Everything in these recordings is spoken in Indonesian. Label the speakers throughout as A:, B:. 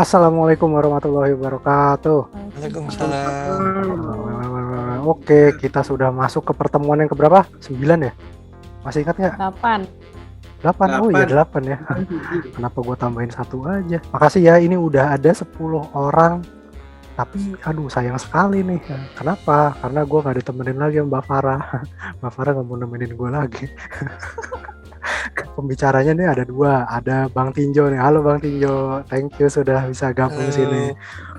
A: Assalamualaikum warahmatullahi wabarakatuh.
B: Waalaikumsalam.
A: Oke, kita sudah masuk ke pertemuan yang keberapa? 9 ya? Masih ingat nggak?
C: 8.
A: 8? Oh iya 8 ya. Kenapa gue tambahin 1 aja? Makasih ya, ini udah ada 10 orang. Tapi aduh sayang sekali nih. Kenapa? Karena gue gak ditemenin lagi sama Mbak Farah. Mbak Farah gak mau nemenin gue lagi. Pembicaranya nih ada 2. Ada Bang Tinjo nih. Halo Bang Tinjo, thank you sudah bisa gabung sini.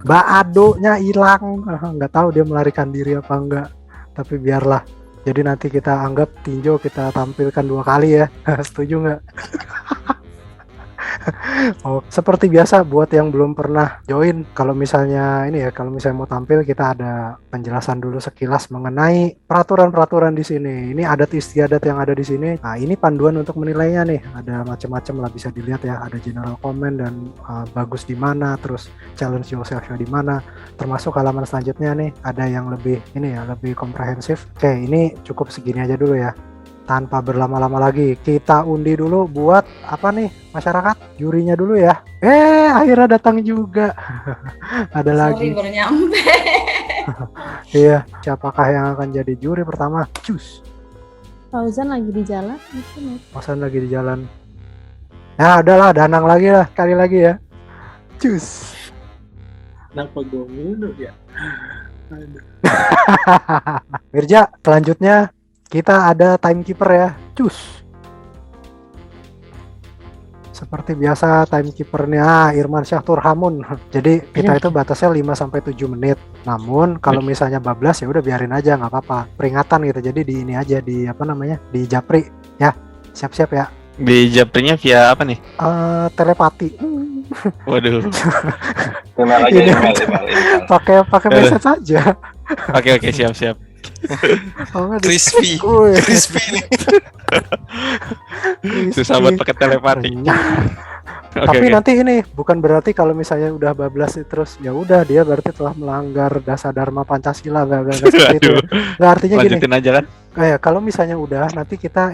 A: Mbak Ado-nya hilang. Nggak tahu dia melarikan diri apa enggak. Tapi biarlah. Jadi nanti kita anggap Tinjo kita tampilkan 2 kali ya. Setuju nggak? Oh, seperti biasa buat yang belum pernah join, kalau misalnya mau tampil, kita ada penjelasan dulu sekilas mengenai peraturan-peraturan di sini. Ini adat istiadat yang ada di sini. Nah, ini panduan untuk menilainya nih. Ada macam-macam lah, bisa dilihat ya. Ada general comment dan bagus di mana, terus challenge yourself-nya di mana. Termasuk halaman selanjutnya nih, ada yang lebih lebih komprehensif. Oke, ini cukup segini aja dulu ya. Tanpa berlama-lama lagi, kita undi dulu buat apa nih masyarakat, jurinya dulu ya. Akhirnya datang juga. Ada lagi.
C: Baru nyampe.
A: Iya, siapakah yang akan jadi juri pertama? Cus.
C: Fauzan lagi di jalan mungkin.
A: Fauzan lagi di jalan. Ya udahlah, Danang lagi lah, kali lagi ya. Cus.
D: Kenapa gue mulu ya?
A: Mirja, selanjutnya kita ada timekeeper ya, cus. Seperti biasa timekeepernya Irman Syah Turhamun. Jadi kita itu batasnya 5-7 menit. Namun kalau misalnya bablas ya udah biarin aja, nggak apa-apa. Peringatan gitu. Jadi di ini aja di di japri ya. Siap-siap ya.
B: Di japrinya via apa nih?
A: Telepati.
B: Waduh.
A: Pakai message aja.
B: Oke, siap.
E: Crispy nih.
B: Susah banget pakai telepati.
A: Tapi nanti ini bukan berarti kalau misalnya udah bablas terus ya udah dia berarti telah melanggar dasar dharma Pancasila, enggak seperti itu. Enggak, artinya gini.
B: Lanjutin aja kan?
A: Kayak kalau misalnya udah nanti kita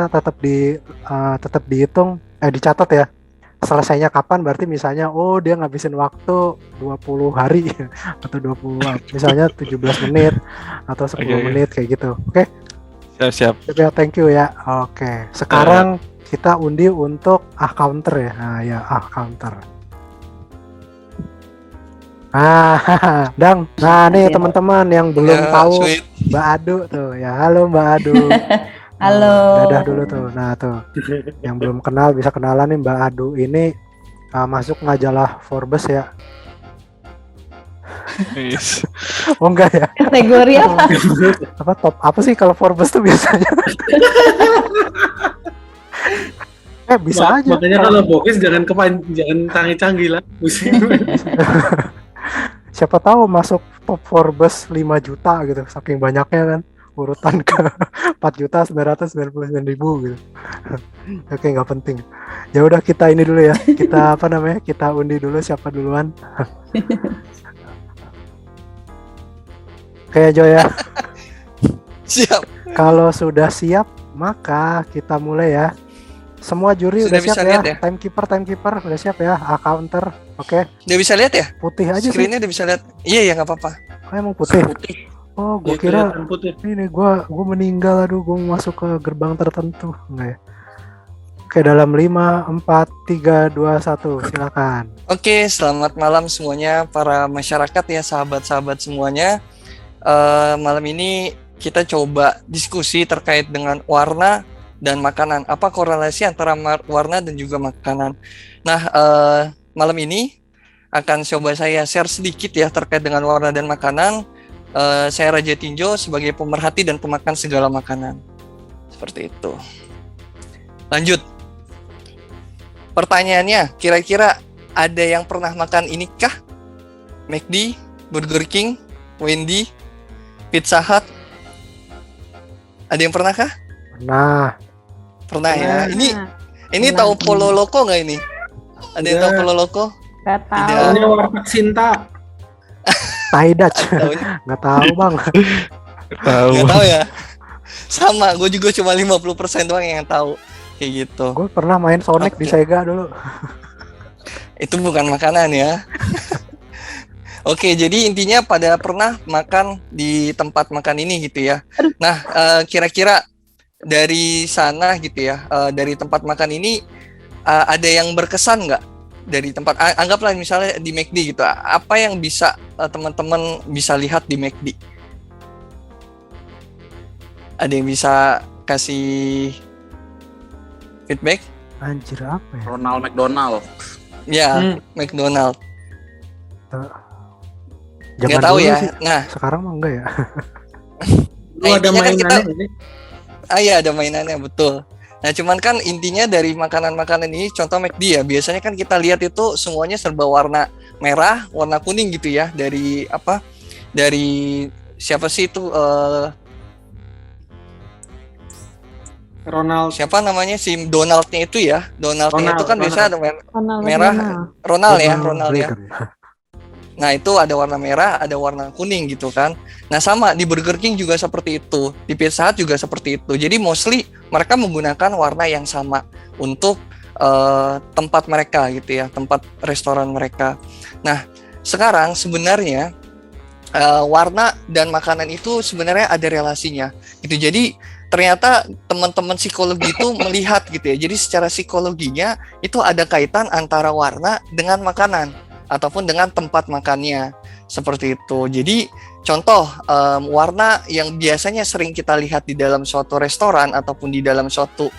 A: tetap dihitung dicatat ya. Selesainya kapan, berarti misalnya dia ngabisin waktu 20 hari atau 20 misalnya 17 menit atau 10 menit kayak gitu. Oke?
B: Siap.
A: Thank you ya. Oke. Sekarang kita undi untuk counter ya. Nah, ya counter. Dang. Nah, nih teman-teman yang belum tahu sweet. Mbak Adu tuh ya. Halo Mbak Adu.
C: Halo.
A: Dadah dulu tuh. Nah tuh, yang belum kenal bisa kenalan nih, Mbak Adu ini masuk majalah Forbes ya.
B: Yes.
A: Oh enggak ya?
C: Kategori apa?
A: Apa top apa sih kalau Forbes tuh biasanya? Bisa aja.
D: Makanya kalau bokis jangan canggih-canggih lah.
A: Siapa tahu masuk top Forbes 5 juta gitu, saking banyaknya kan. Urutan ke 4.999.000 gitu. Oke, nggak penting. Ya udah, kita ini dulu ya. Kita kita undi dulu siapa duluan. Oke, Jo ya.
E: Siap.
A: Kalau sudah siap, maka kita mulai ya. Semua juri udah siap ya? Timekeeper udah siap ya? Counter, oke.
E: Dia bisa lihat ya?
A: Putih aja sih.
E: Screen-nya dia bisa lihat. Iya, nggak apa-apa.
A: Emang putih. Oh, gue kira ini gue meninggal, gue mau masuk ke gerbang tertentu. Enggak ya? Oke, dalam 5, 4, 3, 2, 1, silakan.
E: Oke, selamat malam semuanya para masyarakat ya, sahabat-sahabat semuanya. Malam ini kita coba diskusi terkait dengan warna dan makanan. Apa korelasi antara warna dan juga makanan? Nah, malam ini akan coba saya share sedikit ya terkait dengan warna dan makanan. Saya Raja Tinjo sebagai pemerhati dan pemakan segala makanan. Seperti itu. Lanjut. Pertanyaannya, kira-kira ada yang pernah makan ini kah? McD, Burger King, Wendy, Pizza Hut? Ada yang pernah kah? Pernah ya. Ini tahu Polo Loco nggak ini? Ada yang tahu Polo Loco?
C: Gak tahu.
D: Ini warteg Sinta.
A: Thai Dutch. Nggak tahu bang.
E: Nggak tahu ya. Sama, gue juga cuma 50% doang yang tahu kayak gitu.
A: Gue pernah main Sonic di Sega dulu.
E: Itu bukan makanan ya. Oke, jadi intinya pada pernah makan di tempat makan ini gitu ya. Nah, kira-kira dari sana gitu ya, dari tempat makan ini ada yang berkesan nggak dari tempat? Anggaplah misalnya di McD gitu. Apa yang bisa teman-teman bisa lihat di McD? Ada yang bisa kasih feedback?
A: Anjir apa ya?
F: Ronald McDonald.
E: Ya, McDonald.
A: Zaman
E: Nggak tahu
A: dulu
E: ya.
A: sih.
E: Nah,
A: Sekarang mah enggak ya.
D: Lu ada
E: intinya kan
D: mainannya nggak sih?
E: iya ada mainannya betul. Nah, cuman kan intinya dari makanan-makanan ini, contoh McD ya, biasanya kan kita lihat itu semuanya serba warna merah, warna kuning gitu ya. Dari apa? Dari siapa sih itu?
D: Ronald
E: Siapa namanya si Donaldnya itu ya? Donaldnya itu kan
D: Ronald.
E: biasa ada
C: Ronald
E: merah.
C: McDonald.
E: Ronald ya, Ronald ya.
A: Reagan.
E: Nah, itu ada warna merah, ada warna kuning gitu kan. Nah, sama di Burger King juga seperti itu. Di Pizza Hut juga seperti itu. Jadi mostly mereka menggunakan warna yang sama untuk tempat mereka gitu ya, tempat restoran mereka. Nah, sekarang sebenarnya warna dan makanan itu sebenarnya ada relasinya. Gitu. Jadi ternyata teman-teman psikologi itu melihat gitu ya. Jadi secara psikologinya itu ada kaitan antara warna dengan makanan ataupun dengan tempat makannya seperti itu. Jadi contoh warna yang biasanya sering kita lihat di dalam suatu restoran ataupun di dalam suatu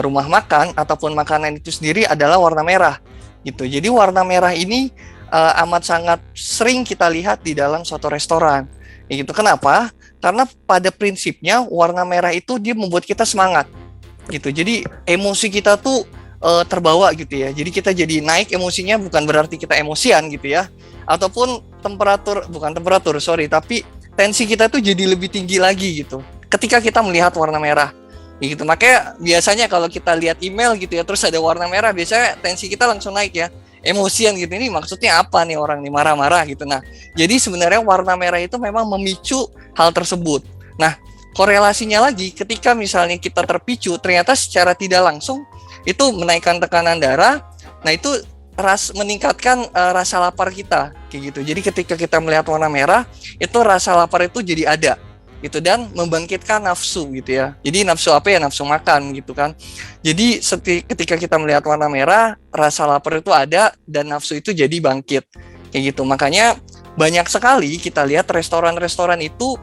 E: rumah makan ataupun makanan itu sendiri adalah warna merah gitu. Jadi warna merah ini amat sangat sering kita lihat di dalam suatu restoran. Ya gitu. Kenapa? Karena pada prinsipnya warna merah itu dia membuat kita semangat gitu. Jadi emosi kita tuh terbawa gitu ya. Jadi kita jadi naik emosinya, bukan berarti kita emosian gitu ya. Ataupun tapi tensi kita tuh jadi lebih tinggi lagi gitu. Ketika kita melihat warna merah. Gitu. Makanya biasanya kalau kita lihat email gitu ya, terus ada warna merah, biasanya tensi kita langsung naik ya. Emosian gitu, ini maksudnya apa nih orang nih marah-marah gitu. Nah, jadi sebenarnya warna merah itu memang memicu hal tersebut. Nah, korelasinya lagi ketika misalnya kita terpicu, ternyata secara tidak langsung itu menaikkan tekanan darah. Nah, itu meningkatkan rasa lapar kita kayak gitu. Jadi ketika kita melihat warna merah, itu rasa lapar itu jadi ada gitu dan membangkitkan nafsu gitu ya. Jadi nafsu apa ya? Nafsu makan gitu kan. Jadi ketika kita melihat warna merah, rasa lapar itu ada dan nafsu itu jadi bangkit kayak gitu. Makanya banyak sekali kita lihat restoran-restoran itu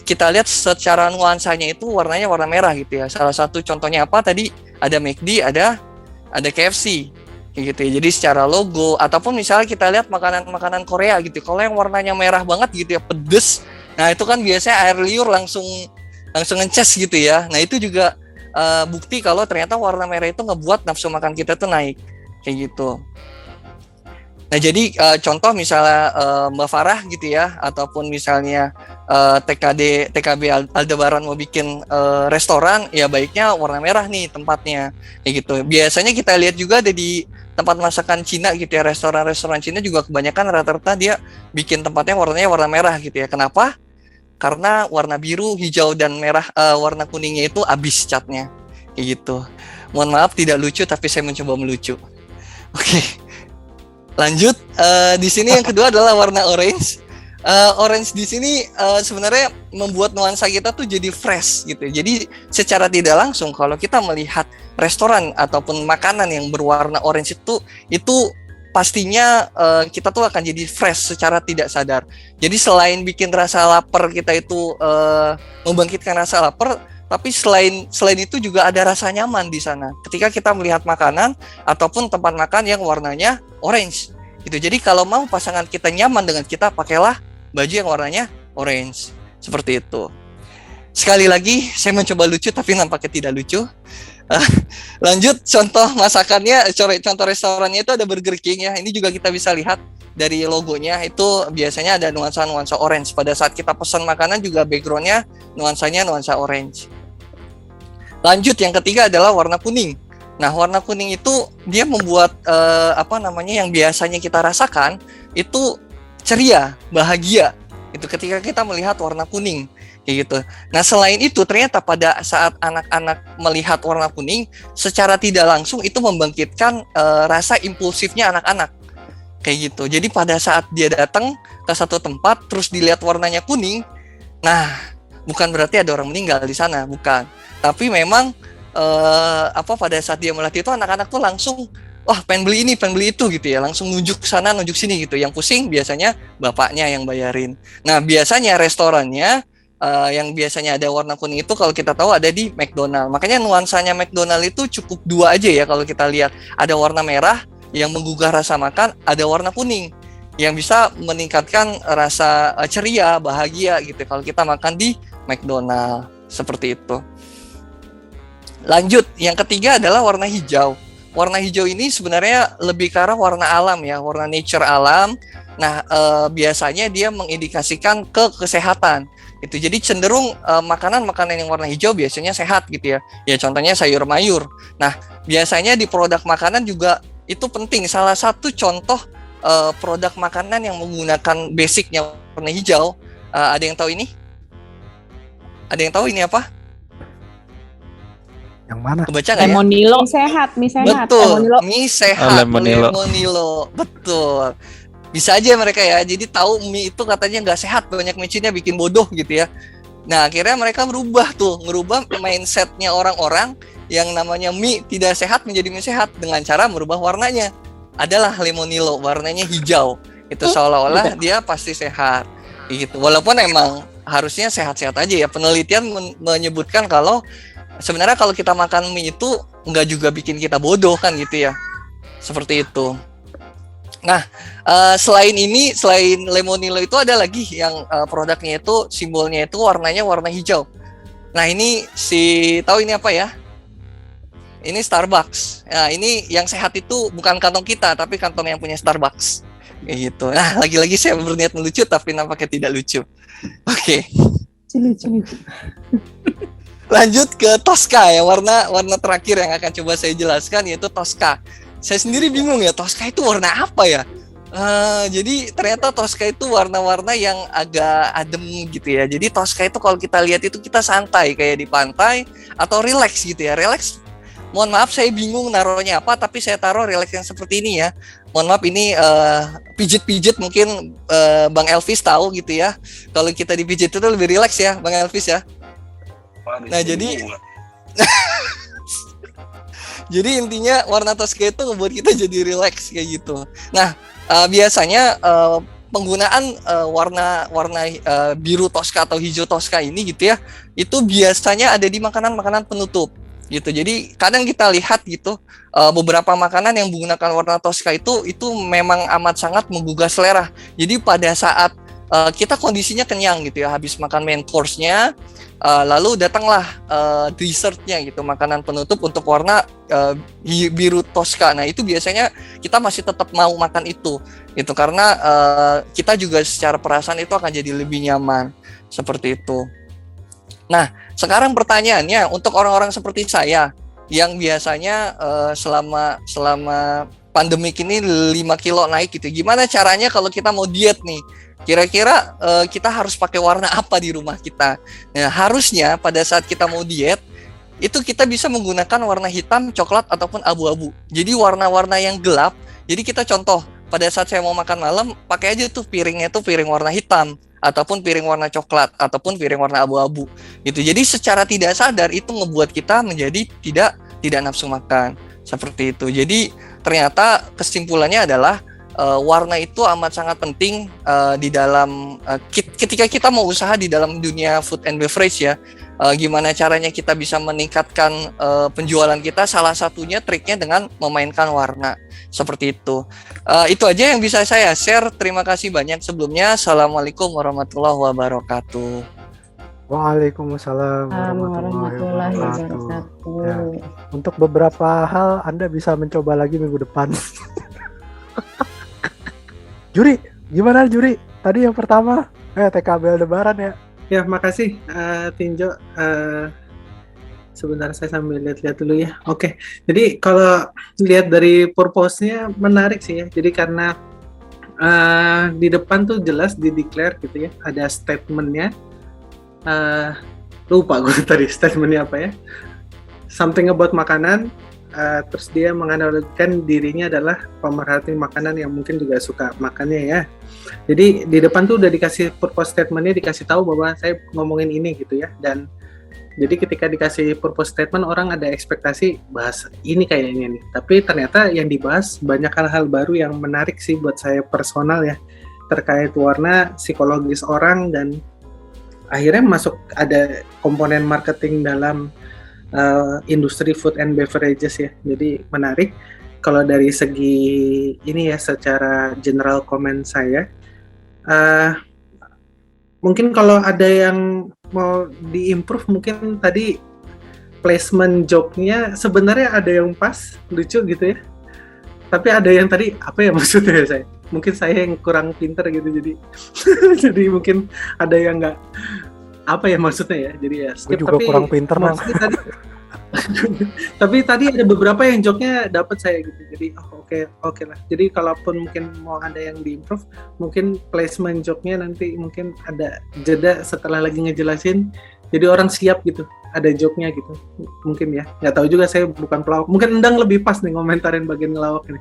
E: kita lihat secara nuansanya itu warnanya warna merah gitu ya. Salah satu contohnya apa tadi? Ada McD, ada KFC kayak gitu ya. Jadi secara logo ataupun misalnya kita lihat makanan-makanan Korea gitu. Kalau yang warnanya merah banget gitu ya, pedes. Nah, itu kan biasanya air liur langsung ngeces gitu ya. Nah, itu juga bukti kalau ternyata warna merah itu ngebuat nafsu makan kita tuh naik kayak gitu. Nah, jadi contoh misalnya Mbak Farah gitu ya, ataupun misalnya TKB Aldebaran mau bikin restoran, ya baiknya warna merah nih tempatnya kayak gitu. Biasanya kita lihat juga ada di tempat masakan Cina gitu ya, restoran-restoran Cina juga kebanyakan rata-rata dia bikin tempatnya warnanya warna merah gitu ya. Kenapa? Karena warna biru, hijau, dan merah, warna kuningnya itu habis catnya kayak gitu. Mohon maaf tidak lucu, tapi saya mencoba melucu. Oke. Lanjut, di sini yang kedua adalah warna orange. Orange di sini sebenarnya membuat nuansa kita tuh jadi fresh gitu. Jadi secara tidak langsung kalau kita melihat restoran ataupun makanan yang berwarna orange itu pastinya kita tuh akan jadi fresh secara tidak sadar. Jadi selain bikin rasa lapar kita itu membangkitkan rasa lapar, tapi selain itu juga ada rasa nyaman di sana. Ketika kita melihat makanan ataupun tempat makan yang warnanya orange gitu. Jadi kalau mau pasangan kita nyaman dengan kita, pakailah baju yang warnanya orange seperti itu. Sekali lagi saya mencoba lucu tapi nampaknya tidak lucu. Lanjut, contoh masakannya, contoh restorannya itu ada Burger King ya. Ini juga kita bisa lihat dari logonya, itu biasanya ada nuansa orange. Pada saat kita pesan makanan juga backgroundnya nuansanya nuansa orange. Lanjut, yang ketiga adalah warna kuning. Nah, warna kuning itu dia membuat yang biasanya kita rasakan itu ceria, bahagia. Itu ketika kita melihat warna kuning kayak gitu. Nah, selain itu ternyata pada saat anak-anak melihat warna kuning, secara tidak langsung itu membangkitkan rasa impulsifnya anak-anak. Kayak gitu. Jadi pada saat dia datang ke satu tempat terus dilihat warnanya kuning, nah, bukan berarti ada orang meninggal di sana, bukan. Tapi memang pada saat dia melihat itu anak-anak tuh langsung wah pengen beli ini, pengen beli itu gitu ya, langsung nunjuk sana, nunjuk sini gitu. Yang pusing biasanya bapaknya yang bayarin. Nah, biasanya restorannya yang biasanya ada warna kuning itu kalau kita tahu ada di McDonald. Makanya nuansanya McDonald itu cukup dua aja ya kalau kita lihat. Ada warna merah yang menggugah rasa makan, ada warna kuning yang bisa meningkatkan rasa ceria, bahagia gitu kalau kita makan di McDonald. Seperti itu. Lanjut, yang ketiga adalah warna hijau. Warna hijau ini sebenarnya lebih ke arah warna alam ya, warna nature alam. Nah, biasanya dia mengindikasikan ke kesehatan. Itu jadi cenderung makanan-makanan yang warna hijau biasanya sehat gitu ya. Ya contohnya sayur mayur. Nah, biasanya di produk makanan juga itu penting. Salah satu contoh produk makanan yang menggunakan basicnya warna hijau. Ada yang tahu ini? Ada yang tahu ini apa?
A: Yang mana?
E: Kebaca nggak ya?
C: Lemonilo. Mie sehat.
E: Betul,
C: Lemonilo.
E: mie sehat,
B: Lemonilo.
E: Lemonilo. Betul. Bisa aja mereka ya, jadi tahu mie itu katanya nggak sehat, banyak micinnya, bikin bodoh gitu ya. Nah, akhirnya mereka merubah mindsetnya orang-orang yang namanya mie tidak sehat menjadi mie sehat dengan cara merubah warnanya. Adalah Lemonilo, warnanya hijau. Itu seolah-olah dia pasti sehat. Gitu. Walaupun emang harusnya sehat-sehat aja ya. Penelitian menyebutkan kalau sebenarnya kalau kita makan mie itu nggak juga bikin kita bodoh kan gitu ya. Seperti itu. Nah, selain Lemonilo itu ada lagi yang produknya itu simbolnya itu warnanya warna hijau. Nah, ini tahu ini apa ya? Ini Starbucks. Nah, ini yang sehat itu bukan kantong kita, tapi kantong yang punya Starbucks. Kayak gitu. Nah, lagi-lagi saya berniat melucu, tapi nampaknya tidak lucu. Oke.
C: Lucu.
E: Lanjut ke Tosca ya, warna terakhir yang akan coba saya jelaskan yaitu Tosca. Saya sendiri bingung ya, Tosca itu warna apa ya? Jadi ternyata Tosca itu warna-warna yang agak adem gitu ya. Jadi Tosca itu kalau kita lihat itu kita santai kayak di pantai atau relax gitu ya. Relax. Mohon maaf saya bingung naruhnya apa, tapi saya taruh relax yang seperti ini ya. Mohon maaf ini pijit-pijit mungkin Bang Elvis tahu gitu ya. Kalau kita dipijit itu lebih relax ya, Bang Elvis ya. Nah, jadi intinya warna Tosca itu ngebuat kita jadi relax kayak gitu. Nah, biasanya penggunaan warna biru Tosca atau hijau Tosca ini gitu ya, itu biasanya ada di makanan-makanan penutup gitu. Jadi kadang kita lihat gitu beberapa makanan yang menggunakan warna Tosca itu memang amat sangat menggugah selera. Jadi pada saat kita kondisinya kenyang gitu ya, habis makan main course-nya, lalu datanglah dessertnya gitu, makanan penutup untuk warna biru Tosca. Nah, itu biasanya kita masih tetap mau makan itu gitu karena kita juga secara perasaan itu akan jadi lebih nyaman seperti itu. Nah, sekarang pertanyaannya untuk orang-orang seperti saya yang biasanya selama pandemik ini 5 kilo naik gitu. Gimana caranya kalau kita mau diet nih? Kira-kira kita harus pakai warna apa di rumah kita? Nah, harusnya pada saat kita mau diet itu kita bisa menggunakan warna hitam, coklat ataupun abu-abu. Jadi warna-warna yang gelap. Jadi kita contoh pada saat saya mau makan malam pakai aja tuh piringnya tuh piring warna hitam ataupun piring warna coklat ataupun piring warna abu-abu. Gitu. Jadi secara tidak sadar itu ngebuat kita menjadi tidak nafsu makan. Seperti itu. Jadi ternyata kesimpulannya adalah warna itu amat sangat penting di dalam ketika kita mau usaha di dalam dunia food and beverage ya. Gimana caranya kita bisa meningkatkan penjualan kita? Salah satunya triknya dengan memainkan warna seperti itu. Itu aja yang bisa saya share. Terima kasih banyak sebelumnya. Assalamualaikum warahmatullahi wabarakatuh.
A: Waalaikumsalam warahmatullahi wabarakatuh. Ya. Untuk beberapa hal Anda bisa mencoba lagi minggu depan. Juri, gimana Juri? Tadi yang pertama, TKB Aldebaran ya.
D: Ya, makasih Tinjo. Sebentar saya sambil lihat-lihat dulu ya. Oke, jadi kalau lihat dari purpose-nya menarik sih ya. Jadi karena di depan tuh jelas di declare gitu ya, ada statement-nya eh, lupa gue tadi statementnya apa ya, something about makanan. Terus dia menganalogikan dirinya adalah pemerhati makanan yang mungkin juga suka makannya ya. Jadi di depan tuh udah dikasih purpose statementnya, dikasih tahu bahwa saya ngomongin ini gitu ya. Dan jadi ketika dikasih purpose statement, orang ada ekspektasi bahas ini kayaknya nih. Tapi ternyata yang dibahas banyak hal-hal baru yang menarik sih buat saya personal ya, terkait warna, psikologis orang, dan akhirnya masuk ada komponen marketing dalam industri food and beverages ya. Jadi menarik. Kalau dari segi ini ya, secara general comment saya, mungkin kalau ada yang mau diimprove, mungkin tadi placement joke-nya sebenarnya ada yang pas, lucu gitu ya. Tapi ada yang tadi apa ya maksudnya ya saya? Mungkin saya yang kurang pinter gitu, jadi jadi mungkin ada yang nggak apa ya maksudnya ya. Jadi ya
A: Gue
D: skip.
A: juga
D: Tapi
A: kurang pinter, Nang.
D: maksudnya tadi tapi tadi ada beberapa yang joke-nya dapat saya gitu. Jadi oke lah. Jadi kalaupun mungkin mau ada yang diimprove, mungkin placement joke-nya nanti mungkin ada jeda setelah lagi ngejelasin. Jadi orang siap gitu, ada joke-nya gitu. Mungkin ya. Nggak tahu juga, saya bukan pelawak. Mungkin Endang lebih pas nih ngomentarin bagian ngelawak ini.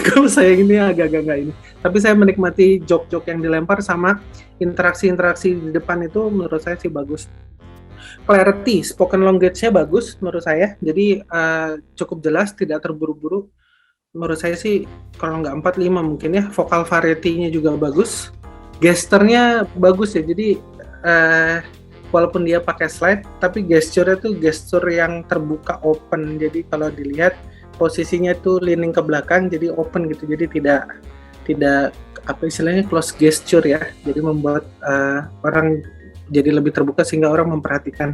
D: Kalau saya ini agak-agak nggak ini. Tapi saya menikmati joke-joke yang dilempar sama interaksi-interaksi di depan itu menurut saya sih bagus. Clarity, spoken language-nya bagus menurut saya. Jadi cukup jelas, tidak terburu-buru. Menurut saya sih kalau nggak 4-5 mungkin ya. Vocal variety-nya juga bagus. Gesturnya bagus ya. Jadi walaupun dia pakai slide, tapi gesturnya tuh gestur yang terbuka, open. Jadi kalau dilihat posisinya tuh leaning ke belakang, jadi open gitu. Jadi tidak apa istilahnya close gesture ya. Jadi membuat orang jadi lebih terbuka sehingga orang memperhatikan.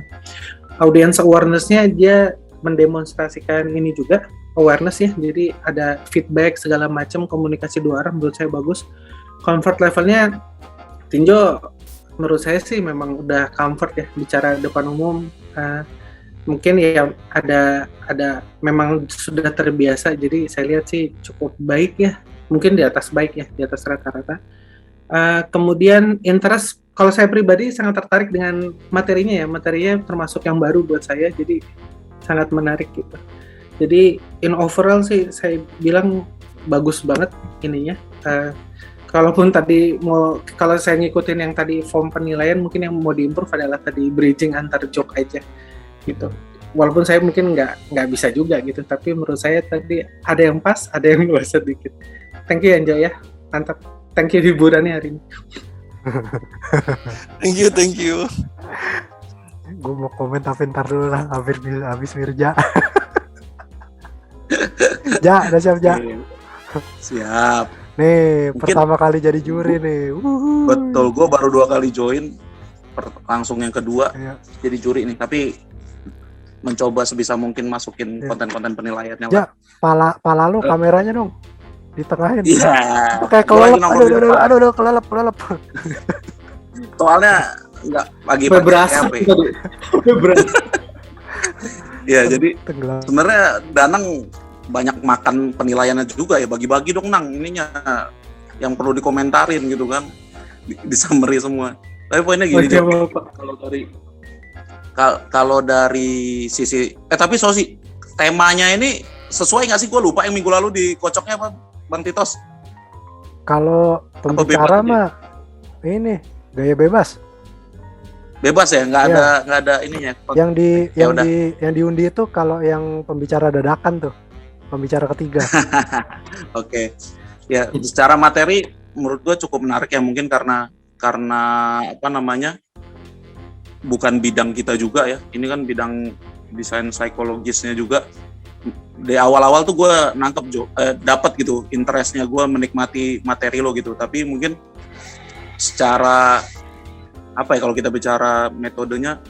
D: Audience awareness-nya dia mendemonstrasikan ini juga, awareness ya. Jadi ada feedback segala macam, komunikasi dua arah, menurut saya bagus. Comfort levelnya Tinjo menurut saya sih memang udah comfort ya bicara depan umum. Mungkin ya ada memang sudah terbiasa, jadi saya lihat sih cukup baik ya. Mungkin di atas baik ya, di atas rata-rata. Kemudian interest, kalau saya pribadi sangat tertarik dengan materinya ya. Materinya termasuk yang baru buat saya, jadi sangat menarik gitu. Jadi in overall sih saya bilang bagus banget ininya. Kalaupun tadi kalau saya ngikutin yang tadi form penilaian, mungkin yang mau diimprove adalah tadi bridging antar joke aja gitu. Walaupun saya mungkin nggak bisa juga gitu, tapi menurut saya tadi ada yang pas, ada yang luas sedikit. Thank you Anjo ya, mantap. Thank you hiburannya hari ini.
E: Thank you.
A: Gue mau komen tapi ntar dulu lah, habis Mirja. Ja, udah siap Ja?
F: Siap.
A: Nih,
F: Mungkin-
A: pertama kali jadi juri nih. Wuhuy.
F: Betul, gue baru 2 kali join, langsung yang kedua
A: Iya.
F: jadi juri nih. Tapi mencoba sebisa mungkin masukin
A: Iya.
F: konten-konten penilaiannya
A: Ja.
F: lah.
A: Pala lu kameranya dong. Ditengahin.
F: Iya.
A: Kayak
F: Gua lagi
A: kelelep.
F: nongkrong di depan.
A: Aduh, kelelep.
F: Soalnya nggak lagi
D: Sampai
F: pakai
D: berasa
F: HP.
D: tadi. Sampai berasa.
F: Iya, jadi
A: Tenggelam.
F: sebenarnya Danang banyak makan penilaiannya juga ya. Bagi-bagi dong Nang ininya yang perlu dikomentarin gitu kan. Di summary semua. Tapi poinnya gini,
D: Oke,
F: Jo.
D: Bapak.
F: Kalau dari sisi tapi Sosi, temanya ini sesuai nggak sih? Gue lupa yang minggu lalu di kocoknya apa, Bang Titos?
A: Kalau pembicara
F: bebas
A: mah ini gaya bebas.
F: Bebas ya, nggak
A: Iya.
F: ada ininya.
A: Yang
F: udah.
A: yang diundi itu kalau yang pembicara dadakan tuh. Pembicara ketiga.
F: Oke. Ya, secara materi menurut gue cukup menarik ya, mungkin karena apa namanya? Bukan bidang kita juga ya. Ini kan bidang desain psikologisnya juga. Di awal-awal tuh gue nangkep dapat gitu interestnya, gue menikmati materi lo gitu. Tapi mungkin secara apa ya, kalau kita bicara metodenya,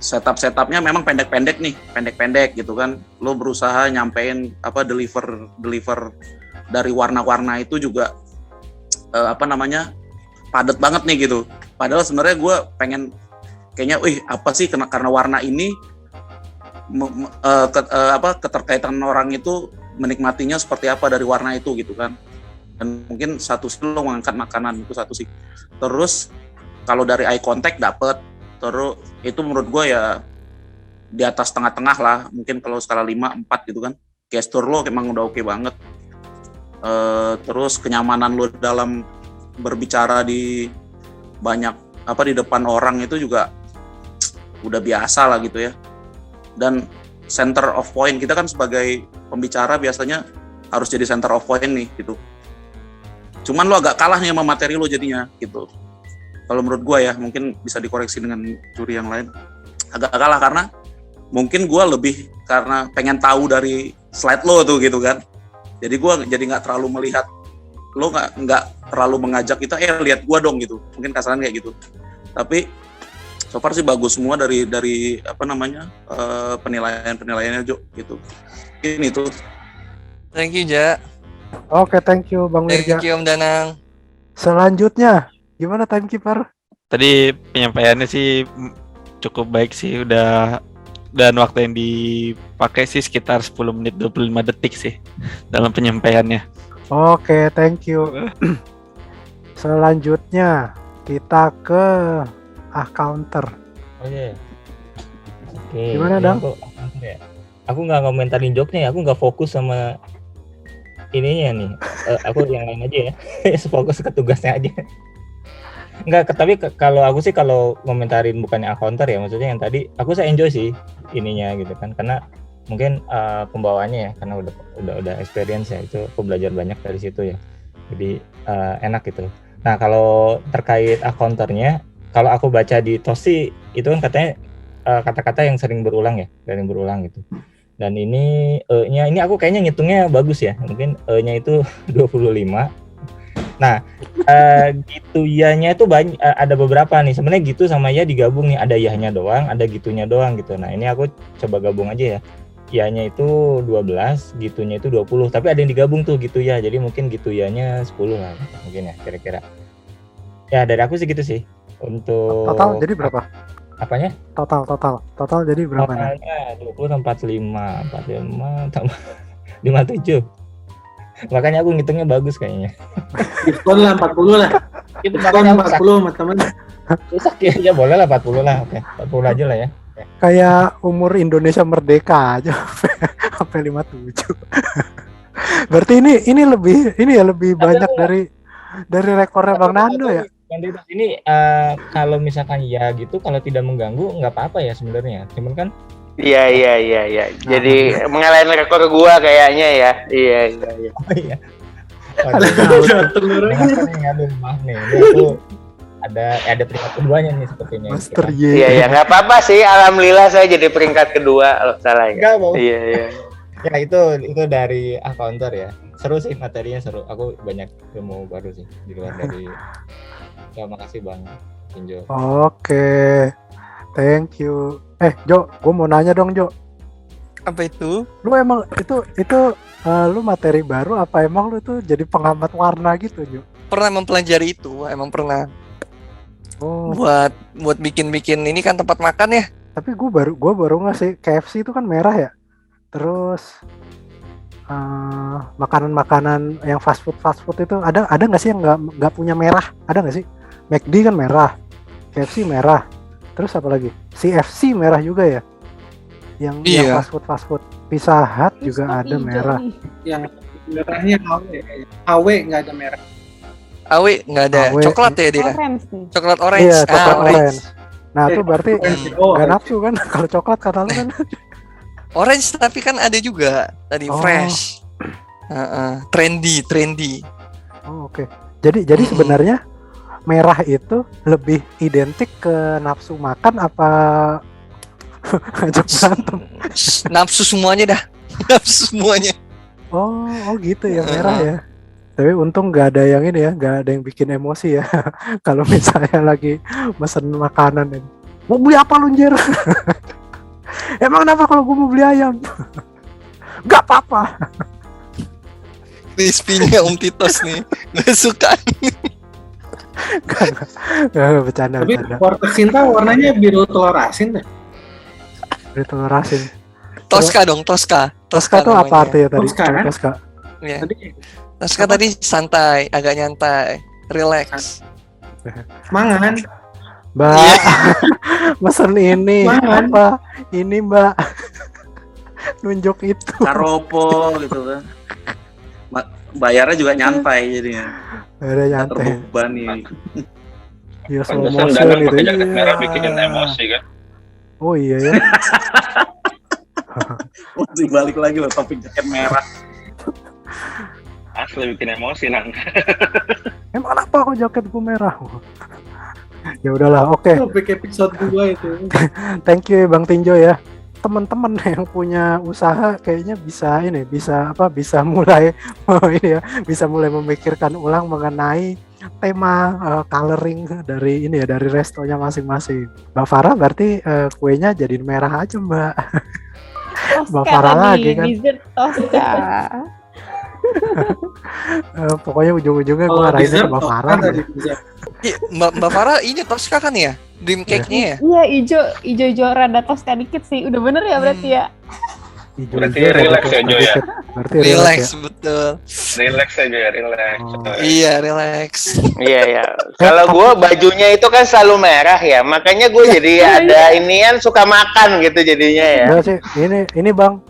F: setupnya memang pendek-pendek gitu kan. Lo berusaha nyampein apa deliver dari warna-warna itu juga apa namanya, padat banget nih gitu. Padahal sebenarnya gue pengen kayaknya, apa sih karena warna ini keterkaitan orang itu menikmatinya seperti apa dari warna itu gitu kan. Dan mungkin satu sih lo mengangkat makanan, itu satu sih. Terus kalau dari eye contact dapet, Terus itu menurut gue ya di atas tengah-tengah lah, mungkin kalau skala 5, 4 gitu kan. Gestur lo emang udah oke banget. Terus kenyamanan lo dalam berbicara di banyak di depan orang itu juga udah biasa lah gitu ya. Dan center of point, kita kan sebagai pembicara biasanya harus jadi center of point nih gitu. Cuman lo agak kalah nih sama materi lo jadinya gitu. Kalau menurut gue ya, mungkin bisa dikoreksi dengan juri yang lain. Agak kalah karena mungkin gue lebih karena pengen tahu dari slide lo tuh gitu kan. Jadi gue jadi nggak terlalu melihat lo, nggak terlalu mengajak kita lihat gue dong gitu. Mungkin kasaran kayak gitu. Tapi so far sih bagus semua dari penilaiannya Jo gitu. Ini tuh.
E: Thank you, Ja.
A: Oke, thank you Bang Mirja.
E: Thank you, Om Danang.
A: Selanjutnya, gimana timekeeper?
B: Tadi penyampaiannya sih cukup baik sih, dan waktu yang dipakai sih sekitar 10 menit 25 detik sih dalam penyampaiannya.
A: Oke, thank you. Selanjutnya kita ke counter.
G: Oke.
A: Gimana, Dang?
G: Aku nggak ngomentarin joknya ya, aku nggak fokus sama ininya nih. Aku yang lain aja ya. Fokus ke tugasnya aja. Enggak, tapi kalau aku sih kalau ngomentarin bukannya counter ya, maksudnya yang tadi aku enjoy sih ininya gitu kan, karena mungkin pembawaannya ya, karena udah experience ya, itu aku belajar banyak dari situ ya. Jadi enak gitu. Nah, kalau terkait counternya, kalau aku baca di Tosi itu kan katanya kata-kata yang sering berulang gitu. Dan ini E-nya ini aku kayaknya ngitungnya bagus ya. Mungkin E-nya itu 25. Nah, gitu ya-nya itu banyak, ada beberapa nih. Sebenarnya gitu sama ya digabung nih, ada ya-nya doang, ada gitunya doang gitu. Nah, ini aku coba gabung aja ya. Ya-nya itu 12, gitunya itu 20. Tapi ada yang digabung tuh gitu ya. Jadi mungkin gitu ya-nya 10 lah mungkin ya kira-kira. Ya, dari aku sih gitu sih. Untuk
A: Total jadi berapa?
G: apanya?
A: Total jadi berapa nih?
G: Totalnya 20 tambah 45 tambah 57. Makanya aku ngitungnya bagus kayaknya.
D: Diskon lah 40 lah.
G: Itu
D: Diskon
G: makanya
D: 40 teman.
G: rusak ya boleh lah 40 lah. Oke, 40 aja lah ya.
A: Kayak umur Indonesia merdeka aja sampai 57. Berarti ini lebih banyak dari rekornya Bang Nando ya.
G: Ini kalau misalkan ya gitu, kalau tidak mengganggu nggak apa-apa ya sebenarnya. Cuman kan
H: Iya. Jadi mengalahin rekor gua kayaknya ya. Iya.
G: oh iya. Aduh, maaf nih. Ini aku ada peringkat keduanya nih sepertinya.
A: Master
H: Iya, nggak apa-apa sih. Alhamdulillah saya jadi peringkat kedua. Kalau salah ya.
G: Enggak, Bang.
H: Iya.
G: Ya itu dari counter ya. Seru sih materinya, seru. Aku banyak ilmu baru sih di luar dari. Ya, makasih Bang Injo.
A: Oke. Thank you. Jo, gue mau nanya dong, Jo.
E: Apa itu?
A: Lu emang itu lu materi baru apa emang lu tuh jadi pengamat warna gitu, Jo?
E: Pernah mempelajari itu, emang pernah.
A: Oh,
E: Buat bikin ini kan tempat makan ya.
A: tapi gue baru nggak sih, KFC itu kan merah ya. Terus makanan yang fast food itu ada nggak sih yang nggak punya merah? Ada nggak sih? McD kan merah, KFC merah, terus apa lagi? CFC merah juga ya? Yang fast food, Pizza Hut juga
C: Stop
A: ada
C: hijau
A: merah.
C: nih.
D: Yang merahnya AW nggak ada merah.
E: Awe nggak ada,
A: Awe.
E: coklat ya dia.
C: Orange nih.
E: Coklat orange.
A: Iya, coklat
E: orange.
A: orange. Nah, itu berarti
D: Oh,
A: nggak nafsu kan? Kalau coklat kata lu kan?
E: Orange tapi kan ada juga tadi
A: Oh.
E: fresh. Trendy.
A: Oh, oke. Jadi sebenarnya merah itu lebih identik ke nafsu makan apa ngajak berantem?
E: Nafsu semuanya dah. Nafsu semuanya.
A: Oh gitu ya, merah ya. Tapi untung nggak ada yang ini ya, nggak ada yang bikin emosi ya. Kalau misalnya lagi mesen makanan ini, mau beli apa lu Njer? Emang kenapa kalau gue mau beli ayam? Nggak apa-apa.
E: Crispy-nya Om Titos nih. Nggak suka.
A: Nggak bercanda.
D: Tapi wortel Sinta warnanya biru telur asin deh.
A: Beli telur asin.
E: Tosca dong, Tosca.
A: Tosca tuh apa
E: namanya.
A: artinya tadi?
D: Tosca, kan?
A: Tosca.
E: Iya.
D: Tadi
E: Tosca tadi santai, agak nyantai, relax.
D: mangan.
A: Mbak, mesen ini
D: Apaan?
A: apa? Ini Mbak, nunjuk itu.
F: Karopo gitu kan. Bayarnya juga nyantai jadinya.
A: Ada
F: Nggak
A: nyantai.
F: terbebani.
A: Ya slow
I: Pantesan
A: motion
I: Danang
A: gitu.
I: pakai jaket
A: Iya.
I: merah bikin emosi kan.
A: Oh iya ya.
F: Masih balik lagi loh topik jaket merah.
I: Asli bikin emosi nang.
A: Emang apa kok jaketku merah? Ya udahlah, oke.
D: Topik episode 2 itu.
A: Thank you Bang Tinjo ya. Teman-teman yang punya usaha kayaknya bisa mulai ini ya, bisa mulai memikirkan ulang mengenai tema coloring dari restonya masing-masing. Mbak Farah berarti kuenya jadi merah aja, Mbak. Mbak Farah lagi kan.
C: Dessert Tosca.
A: Pokoknya ujung-ujungnya gue arahinnya ke
D: dessert
A: Mbak
D: Tosca
A: Farah.
D: tadi,
A: gitu.
D: dessert.
E: Iya, Mbak Farah ini Tosca kan ya? Dream cake-nya ya?
C: Iya, ijo rada Tosca dikit sih. Udah bener ya berarti ya?
A: Hijau-hijau
I: Berarti
A: ada
I: relax
A: terus
I: ya, Jo, ya?
A: sedikit. Berarti relax
E: Relax,
A: ya.
E: betul.
I: Relax aja ya, relax.
A: Oh.
E: Iya, relax.
H: Iya ya. Kalau gue bajunya itu kan selalu merah ya, makanya gue jadi ada inian suka makan gitu jadinya ya.
A: Enggak sih, ini Bang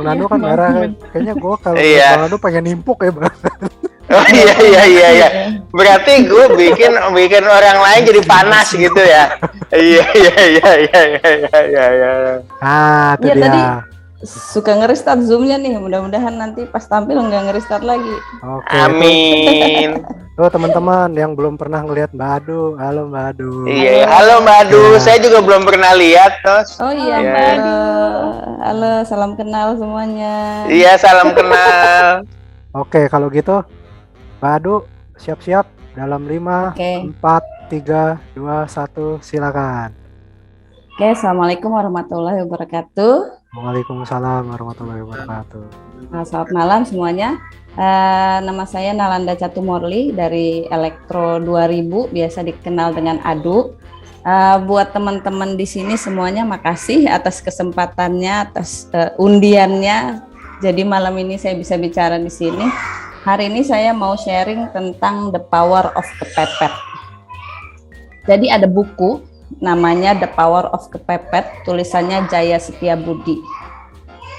A: Nando kan merah kan. Kayaknya gue kalau
H: Iya.
A: Bang Nando pengen nimpuk ya Bang.
H: Oh iya. Berarti gue bikin orang lain jadi panas gitu ya. Iya.
A: Ah, itu
J: Iya,
A: dia.
J: tadi suka nge-restart Zoom-nya nih. Mudah-mudahan nanti pas tampil nggak nge-restart lagi.
A: Oke.
H: Amin.
A: Tuh teman-teman yang belum pernah ngelihat Mbak Adu, halo Mbak Adu.
H: Iya. Halo Mbak Adu,
A: Ya.
H: saya juga belum pernah lihat Tos.
J: Oh iya,
H: Iya.
J: halo. Halo, salam kenal semuanya.
H: Iya, salam kenal.
A: Oke, kalau gitu Mbak Adu siap-siap dalam 5,
J: Oke.
A: 4, 3, 2, 1, silakan.
J: Oke, assalamualaikum warahmatullahi wabarakatuh.
A: Waalaikumsalam warahmatullahi wabarakatuh.
J: Selamat malam semuanya. Nama saya Nalanda Catumorli dari Elektro 2000, biasa dikenal dengan Adu. Buat teman-teman di sini semuanya makasih atas kesempatannya, atas undiannya. Jadi malam ini saya bisa bicara di sini. Hari ini saya mau sharing tentang The Power of Kepepet. Jadi ada buku namanya The Power of Kepepet, tulisannya Jaya Setiabudi.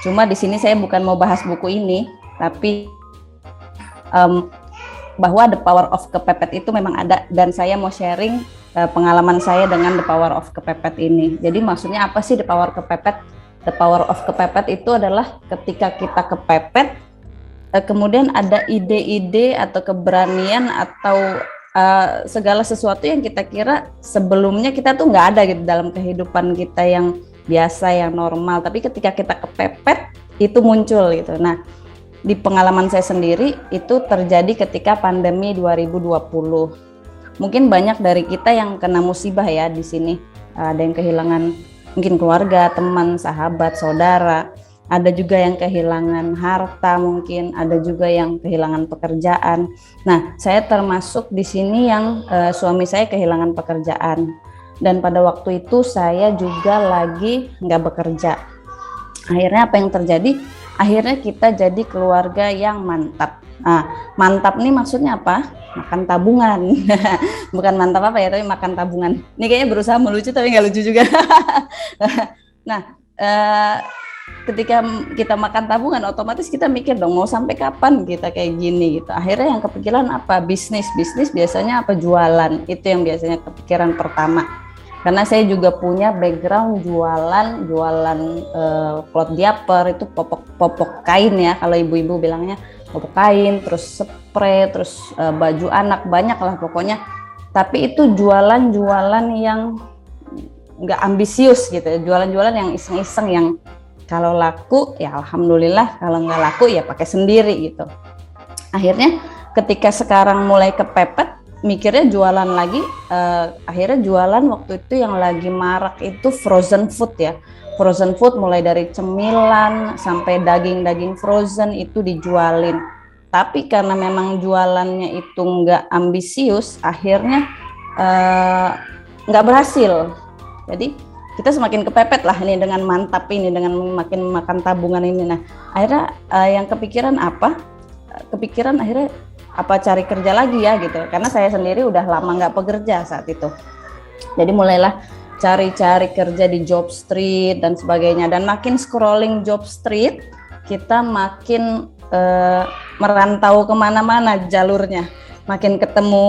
J: Cuma di sini saya bukan mau bahas buku ini, tapi bahwa The Power of Kepepet itu memang ada, dan saya mau sharing pengalaman saya dengan The Power of Kepepet ini. Jadi maksudnya apa sih The Power Kepepet? The Power of Kepepet itu adalah ketika kita kepepet, kemudian ada ide-ide atau keberanian atau segala sesuatu yang kita kira sebelumnya kita tuh nggak ada gitu dalam kehidupan kita yang biasa, yang normal. Tapi ketika kita kepepet itu muncul gitu. Nah, di pengalaman saya sendiri itu terjadi ketika pandemi 2020. Mungkin banyak dari kita yang kena musibah ya di sini. Ada yang kehilangan mungkin keluarga, teman, sahabat, saudara. Ada juga yang kehilangan harta mungkin, ada juga yang kehilangan pekerjaan. Nah, saya termasuk di sini yang suami saya kehilangan pekerjaan. Dan pada waktu itu saya juga lagi nggak bekerja. Akhirnya apa yang terjadi? Akhirnya kita jadi keluarga yang mantap. Nah, mantap nih maksudnya apa? Makan tabungan. Bukan mantap apa ya, tapi makan tabungan. Ini kayaknya berusaha melucu tapi nggak lucu juga. Nah, ketika kita makan tabungan, otomatis kita mikir dong mau sampai kapan kita kayak gini gitu. Akhirnya yang kepikiran apa? Bisnis biasanya apa? Jualan. Itu yang biasanya kepikiran pertama. Karena saya juga punya background jualan cloth diaper, itu popok kain ya kalau ibu-ibu bilangnya, popok kain, terus spray, terus baju anak, banyak lah pokoknya. Tapi itu jualan yang nggak ambisius gitu, jualan yang iseng-iseng, yang kalau laku ya alhamdulillah, kalau nggak laku ya pakai sendiri gitu. Akhirnya ketika sekarang mulai kepepet, mikirnya jualan lagi, akhirnya jualan waktu itu yang lagi marak itu frozen food ya. Frozen food mulai dari cemilan sampai daging frozen itu dijualin. Tapi karena memang jualannya itu nggak ambisius, akhirnya nggak berhasil. Jadi kita semakin kepepet lah ini dengan mantap ini, dengan makin makan tabungan ini. Nah, akhirnya yang kepikiran apa? Kepikiran akhirnya apa cari kerja lagi ya gitu. Karena saya sendiri udah lama nggak bekerja saat itu. Jadi mulailah cari-cari kerja di job street dan sebagainya, dan makin scrolling job street kita makin merantau kemana-mana jalurnya, makin ketemu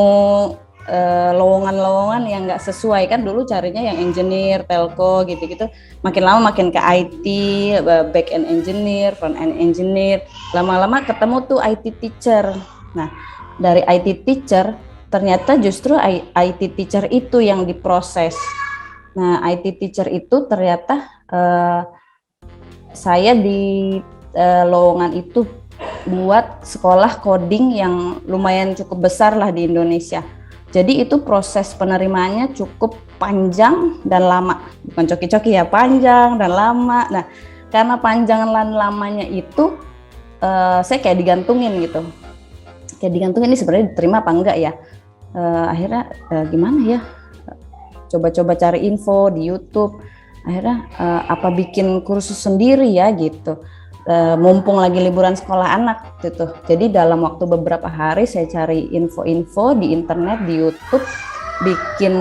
J: lowongan-lowongan yang nggak sesuai. Kan dulu carinya yang engineer, telco gitu-gitu, makin lama makin ke IT, back end engineer, front end engineer, lama-lama ketemu tuh IT teacher. Nah dari IT teacher ternyata justru IT teacher itu yang diproses. Nah IT teacher itu ternyata saya di lowongan itu buat sekolah coding yang lumayan cukup besar lah di Indonesia. Jadi itu proses penerimaannya cukup panjang dan lama, bukan coki-coki ya, panjang dan lama. Nah karena panjang dan lamanya itu saya kayak digantungin gitu, kayak digantungin ini sebenarnya diterima apa enggak ya. Akhirnya gimana ya, coba-coba cari info di YouTube, akhirnya apa bikin kursus sendiri ya gitu. Mumpung lagi liburan sekolah anak gitu. Jadi dalam waktu beberapa hari saya cari info-info di internet, di YouTube, bikin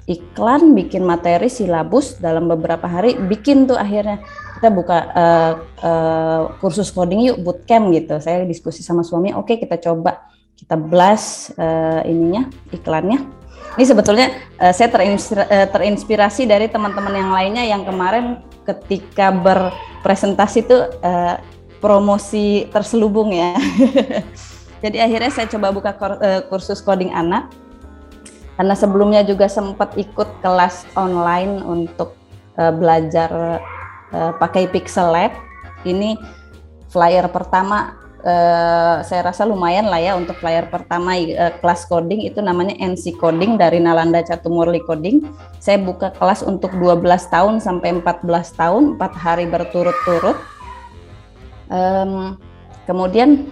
J: iklan, bikin materi silabus, dalam beberapa hari bikin tuh akhirnya. Kita buka kursus coding yuk, bootcamp gitu. Saya diskusi sama suami, oke kita coba, kita blast iklannya. Ini sebetulnya saya terinspirasi dari teman-teman yang lainnya yang kemarin ketika berpresentasi itu promosi terselubung ya. Jadi akhirnya saya coba buka kursus coding anak, karena sebelumnya juga sempat ikut kelas online untuk belajar pakai Pixel Lab. Ini flyer pertama. Saya rasa lumayan lah ya untuk flyer pertama kelas coding, itu namanya NC Coding dari Nalanda Chatumurli Coding. Saya buka kelas untuk 12 tahun sampai 14 tahun, 4 hari berturut-turut. Kemudian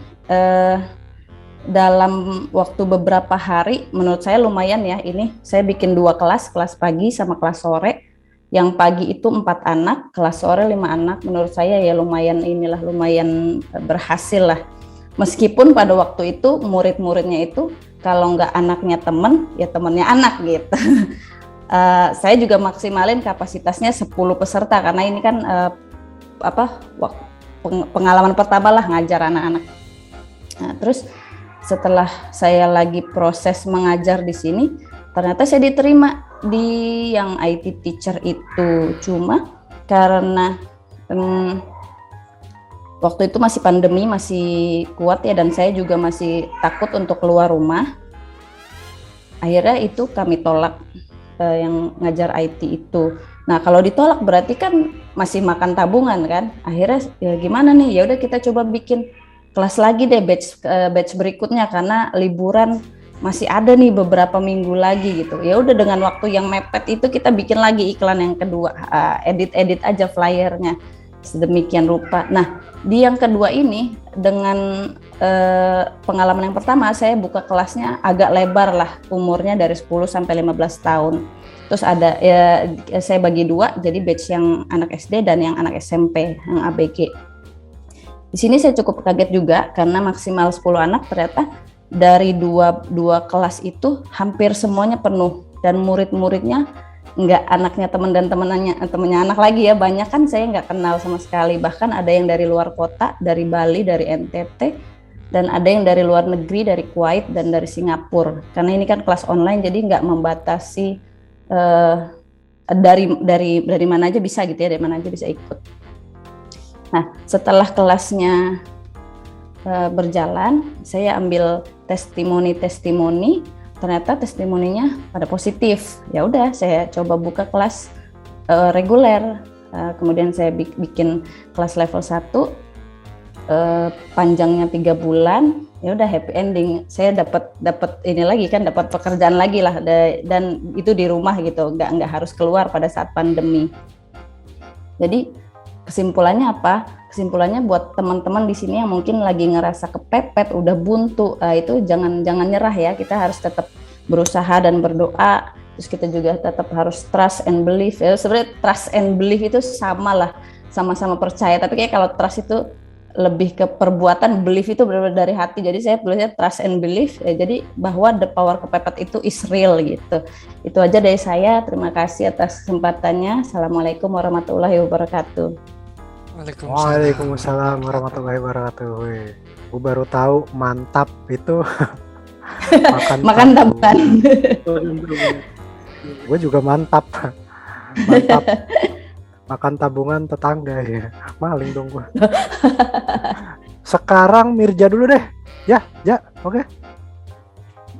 J: dalam waktu beberapa hari, menurut saya lumayan ya, ini saya bikin 2 kelas pagi sama kelas sore. Yang pagi itu 4 anak, kelas sore 5 anak. Menurut saya ya lumayan berhasil lah. Meskipun pada waktu itu murid-muridnya itu kalau nggak anaknya temen, ya temennya anak gitu. Saya juga maksimalin kapasitasnya 10 peserta karena ini kan pengalaman pertama lah ngajar anak-anak. Nah, terus setelah saya lagi proses mengajar di sini, ternyata saya diterima di yang IT teacher itu. Cuma karena waktu itu masih pandemi, masih kuat ya, dan saya juga masih takut untuk keluar rumah. Akhirnya itu kami tolak, yang ngajar IT itu. Nah kalau ditolak berarti kan masih makan tabungan kan. Akhirnya ya gimana nih, ya udah kita coba bikin kelas lagi deh, batch berikutnya, karena liburan masih ada nih beberapa minggu lagi gitu. Ya udah dengan waktu yang mepet itu kita bikin lagi iklan yang kedua, edit aja flyernya sedemikian rupa. Nah di yang kedua ini dengan pengalaman yang pertama, saya buka kelasnya agak lebar lah, umurnya dari 10 sampai 15 tahun. Terus ada ya, saya bagi 2, jadi batch yang anak SD dan yang anak SMP, yang ABG. Di sini saya cukup kaget juga karena maksimal 10 anak, ternyata dari dua kelas itu hampir semuanya penuh, dan murid-muridnya nggak anaknya teman dan temennya anak lagi ya, banyak kan saya nggak kenal sama sekali. Bahkan ada yang dari luar kota, dari Bali, dari NTT, dan ada yang dari luar negeri, dari Kuwait dan dari Singapura. Karena ini kan kelas online, jadi nggak membatasi dari mana aja bisa gitu ya, dari mana aja bisa ikut. Nah setelah kelasnya berjalan, saya ambil testimoni, ternyata testimoninya pada positif. Ya udah saya coba buka kelas reguler. Kemudian saya bikin kelas level 1, panjangnya 3 bulan. Ya udah happy ending. Saya dapat ini lagi kan, dapat pekerjaan lagi lah, dan itu di rumah gitu, nggak harus keluar pada saat pandemi. Jadi kesimpulannya apa? Kesimpulannya buat teman-teman di sini yang mungkin lagi ngerasa kepepet, udah buntu, itu jangan nyerah ya. Kita harus tetap berusaha dan berdoa. Terus kita juga tetap harus trust and believe. Ya, sebenarnya trust and believe itu sama lah, sama-sama percaya. Tapi kayak kalau trust itu lebih ke perbuatan. Belief itu benar-benar dari hati, jadi saya tulisnya trust and belief, jadi bahwa the power kepepet itu is real gitu. Itu aja dari saya, terima kasih atas kesempatannya. Assalamualaikum warahmatullahi wabarakatuh.
A: Waalaikumsalam warahmatullahi wabarakatuh. Gue baru tahu mantap itu
J: makan tabungan.
A: Gue juga mantap. Mantap. Makan tabungan tetangga ya. Maling dong gue. Sekarang Mirja dulu deh. Ya, oke.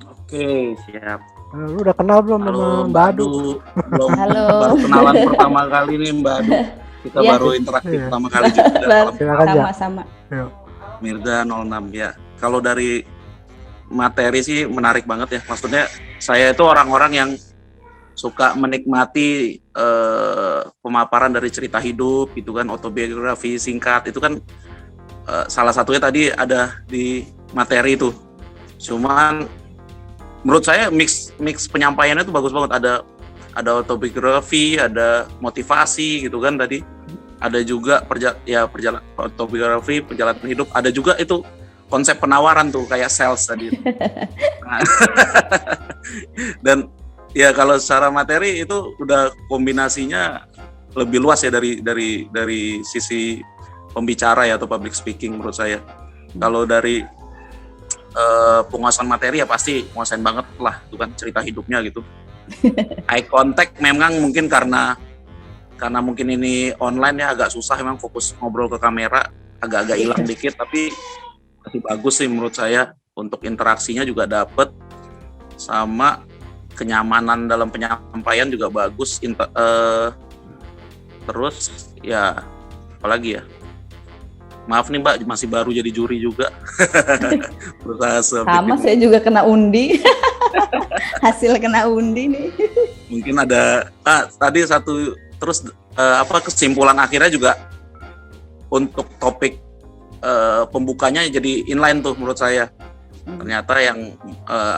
F: Oke, siap.
A: Lu udah kenal belum sama Mbak Adu?
F: Belum.
J: Halo.
F: Baru kenalan pertama kali nih Mbak Adu. Kita
J: Iya.
F: baru interaksi pertama kali juga.
A: Silakan aja.
J: Sama-sama.
F: Mirza 06 ya. Kalau dari materi sih menarik banget ya. Maksudnya saya itu orang-orang yang suka menikmati pemaparan dari cerita hidup gitu kan, autobiografi singkat itu kan salah satunya tadi ada di materi itu. Cuman menurut saya mix penyampaiannya itu bagus banget, ada autobiografi, ada motivasi gitu kan tadi. Ada juga perjalanan autobiografi, perjalanan hidup, ada juga itu konsep penawaran tuh kayak sales tadi. Nah, dan ya kalau secara materi itu udah kombinasinya lebih luas ya dari sisi pembicara ya atau public speaking menurut saya. Kalau dari penguasaan materi ya pasti nguasain banget lah itu kan cerita hidupnya gitu. Eye contact memang mungkin karena mungkin ini online ya agak susah, memang fokus ngobrol ke kamera agak-agak hilang dikit, tapi masih bagus sih menurut saya. Untuk interaksinya juga dapet, sama kenyamanan dalam penyampaian juga bagus. Terus ya apalagi ya, maaf nih Mbak, masih baru jadi juri juga.
J: Sama, saya juga kena undi. Hasil kena undi nih.
F: Mungkin ada tadi satu, terus kesimpulan akhirnya juga untuk topik pembukanya jadi inline tuh menurut saya. Ternyata yang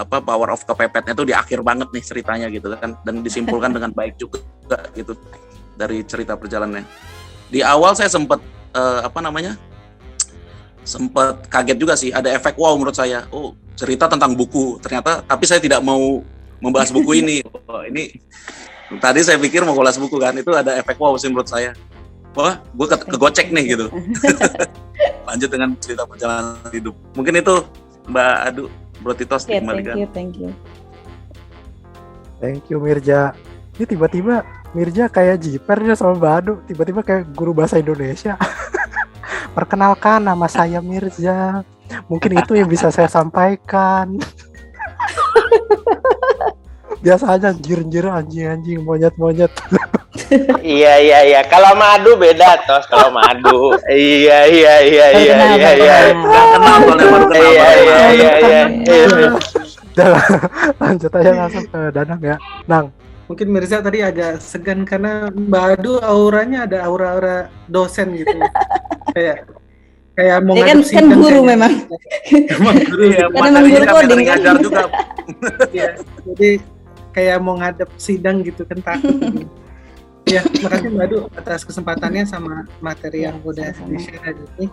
F: power of kepepetnya tuh di akhir banget nih ceritanya gitu kan, dan disimpulkan dengan baik juga gitu dari cerita perjalanannya. Di awal saya sempat sempat kaget juga sih, ada efek wow menurut saya. Oh, cerita tentang buku ternyata, tapi saya tidak mau membahas buku ini. Oh, ini tadi saya pikir mau ulas buku kan, itu ada efek wow sih menurut saya. Wah, gue kegocek nih gitu. Lanjut dengan cerita perjalanan hidup. Mungkin itu Mbak Adu, Bro Titos dikembalikan.
J: Thank you.
A: Thank you Mirja. Ini tiba-tiba Mirja kayak jiper dia sama Mbak Adu, tiba-tiba kayak guru bahasa Indonesia. Perkenalkan, nama saya Mirza. Mungkin itu yang bisa saya sampaikan. Biasa aja anjir anjing monyet.
H: Iya. Kalau madu beda tos, kalau madu. Iya.
F: Nggak kenal soalnya, baru kenal.
H: Iya.
A: Lanjut aja langsung ke Danang ya. Nang.
D: Mungkin Mirza tadi agak segan karena Mbak Adu auranya ada aura dosen gitu. kayak mau
J: Dia kan guru memang.
F: Emang guru ya,
J: Karena memang guru coding kan.
F: ngajar juga.
D: Ya, jadi kayak mau ngadep sidang gitu kan, takut. Ya, makasih Mbak Adu atas kesempatannya sama materi yang udah di-share hari ini.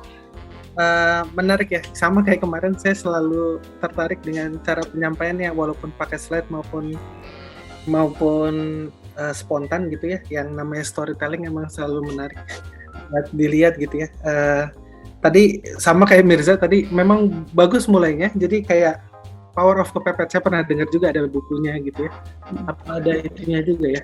D: Menarik ya, sama kayak kemarin saya selalu tertarik dengan cara penyampaiannya, walaupun pakai slide maupun spontan gitu ya. Yang namanya storytelling emang selalu menarik buat dilihat gitu ya. Tadi sama kayak Mirza tadi, memang bagus mulainya, jadi kayak Power of Kepepet, saya pernah dengar juga ada bukunya gitu ya. Apa ada itunya juga ya?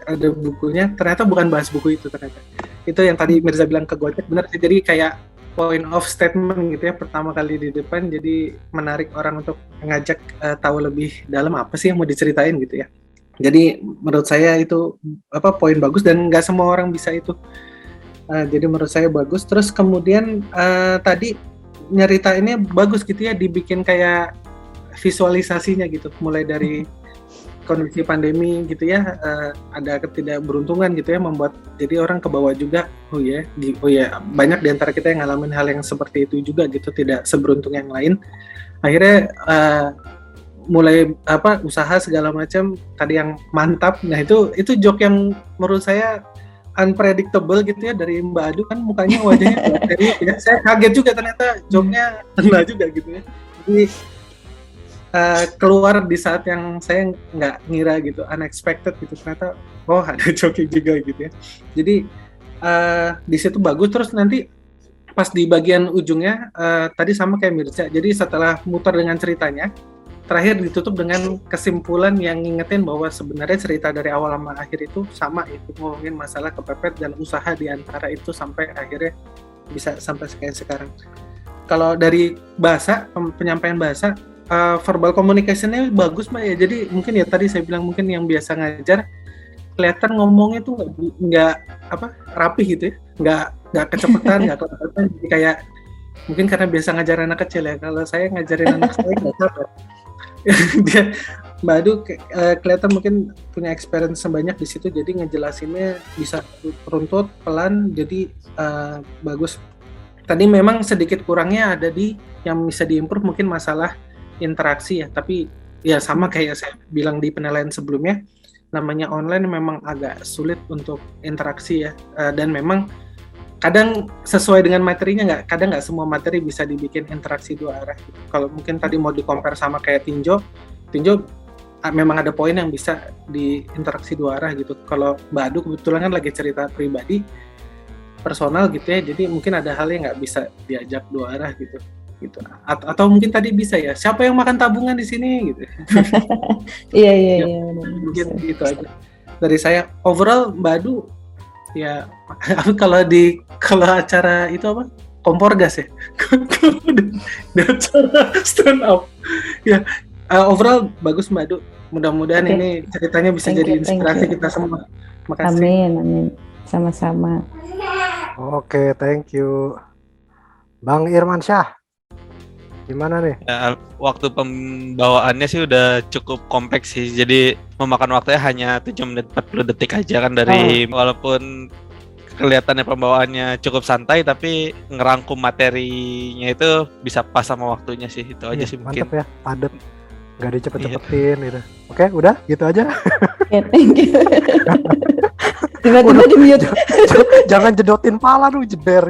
D: Ada bukunya, ternyata bukan bahas buku itu ternyata. Itu yang tadi Mirza bilang kegocek, benar. Jadi kayak point of statement gitu ya, pertama kali di depan, jadi menarik orang untuk ngajak tahu lebih dalam apa sih yang mau diceritain gitu ya. Jadi menurut saya itu poin bagus, dan nggak semua orang bisa itu. Jadi menurut saya bagus. Terus kemudian tadi nyeritainnya bagus gitu ya, dibikin kayak visualisasinya gitu, mulai dari kondisi pandemi gitu ya, ada ketidakberuntungan gitu ya, membuat jadi orang kebawa juga, oh ya banyak diantara kita yang ngalamin hal yang seperti itu juga gitu, tidak seberuntung yang lain. Akhirnya mulai usaha segala macam tadi yang mantap. Nah itu joke yang menurut saya unpredictable gitu ya dari Mbak Adu kan mukanya wajahnya serius ya. Saya kaget juga ternyata joknya kena juga gitu ya. Jadi keluar di saat yang saya nggak ngira gitu, unexpected gitu, ternyata ada joknya juga gitu ya. Jadi di situ bagus. Terus nanti pas di bagian ujungnya tadi sama kayak Mirza, jadi setelah muter dengan ceritanya terakhir ditutup dengan kesimpulan yang ngingetin bahwa sebenarnya cerita dari awal sama akhir itu sama, itu ngomongin masalah kepepet dan usaha di antara itu sampai akhirnya bisa sampai kayak sekarang. Kalau dari bahasa, penyampaian bahasa, verbal communication-nya bagus Mbak ya. Jadi mungkin ya tadi saya bilang mungkin yang biasa ngajar kelihatan ngomongnya tuh nggak rapi gitu ya, nggak kecepatan, nggak kecepatan, jadi kayak mungkin karena biasa ngajar anak kecil ya. Kalau saya ngajarin anak saya nggak sabar. Dia Mbak Adu kelihatan mungkin punya experience sebanyak di situ, jadi ngejelasinnya bisa runtut pelan, jadi bagus. Tadi memang sedikit kurangnya ada di yang bisa diimprove mungkin masalah interaksi ya, tapi ya sama kayak saya bilang di penilaian sebelumnya, namanya online memang agak sulit untuk interaksi ya, dan memang kadang sesuai dengan materinya kadang nggak semua materi bisa dibikin interaksi dua arah gitu. Kalau mungkin tadi mau di-compare sama kayak Tinjo memang ada poin yang bisa diinteraksi dua arah gitu. Kalau Mbak Adu kebetulan kan lagi cerita pribadi, personal gitu ya, jadi mungkin ada hal yang nggak bisa diajak dua arah gitu. Atau mungkin tadi bisa ya, siapa yang makan tabungan di sini gitu.
J: Iya.
D: Mungkin gitu aja dari saya. Overall Mbak Adu ya, kalau acara itu apa, kompor gas ya, di acara stand up ya, overall bagus Mbak Adu. Mudah-mudahan ini ceritanya bisa jadi inspirasi kita semua. Makasih.
J: Amin, sama-sama.
A: Oke, thank you. Bang Irman Syah, gimana nih?
B: Ya, waktu pembawaannya sih udah cukup kompleks sih. Jadi memakan waktunya hanya 7 menit 40 detik aja kan dari walaupun kelihatannya pembawaannya cukup santai, tapi ngerangkum materinya itu bisa pas sama waktunya sih. Itu aja sih mungkin.
A: Mantap ya, padat. Nggak dicepet-cepetin gitu. Oke, udah gitu aja.
J: Oke, thank you. Tiba-tiba di mute.
A: Jangan jedotin pala dong, jeder.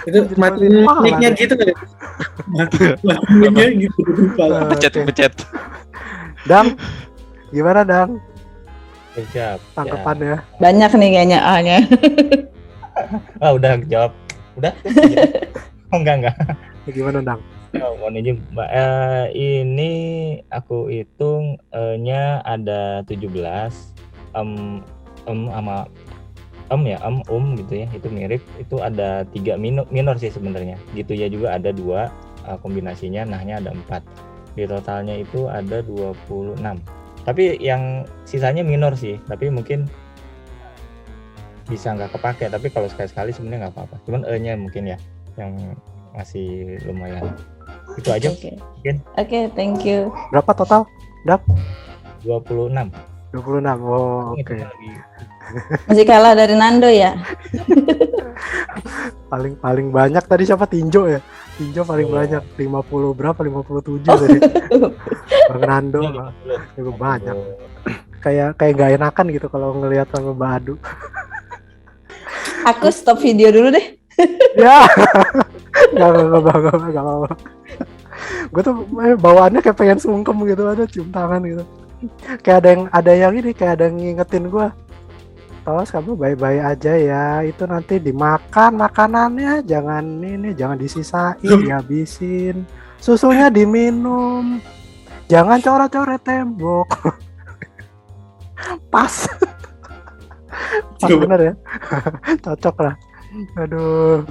D: Itu mic-nya gitu kan. Mic-nya gitu.
B: Pencet.
A: Dang, gimana Dang?
G: Siap.
A: Tangkapannya.
J: Banyak nih kayaknya A-nya.
G: Udah jawab. Udah? Oh, enggak.
A: Gimana Dang?
G: Mohon izin Mbak, ini aku hitung nya ada 17, sama gitu ya, itu mirip. Itu ada 3 minor sih sebenarnya. Gitu ya juga ada 2 kombinasinya, nahnya ada 4. Di totalnya itu ada 26. Tapi yang sisanya minor sih, tapi mungkin bisa nggak kepake. Tapi kalau sekali-sekali sebenarnya nggak apa-apa. Cuman nya mungkin ya yang masih lumayan. Itu aja.
J: Oke, thank you.
A: Berapa total? Dak?
G: 26.
A: 26. Oh, oke.
J: Masih kalah dari Nando ya?
A: paling banyak tadi siapa? Tinjo ya? Tinjo paling banyak, 50 berapa? 57 tadi. Bang Nando juga banyak. Kayak gak enakan gitu kalau ngelihat sama Mbak Adu.
J: Aku stop video dulu deh.
A: Ya. Gak apa-apa. Gue tuh bawaannya kayak pengen sungkem gitu, ada cium tangan gitu. Kayak ada yang ngingetin gue. Tos, kamu baik-baik aja ya. Itu nanti dimakan makanannya, jangan disisain, dihabisin. Susunya diminum. Jangan coret-coret tembok. Pas bener ya. Cocok lah. Aduh,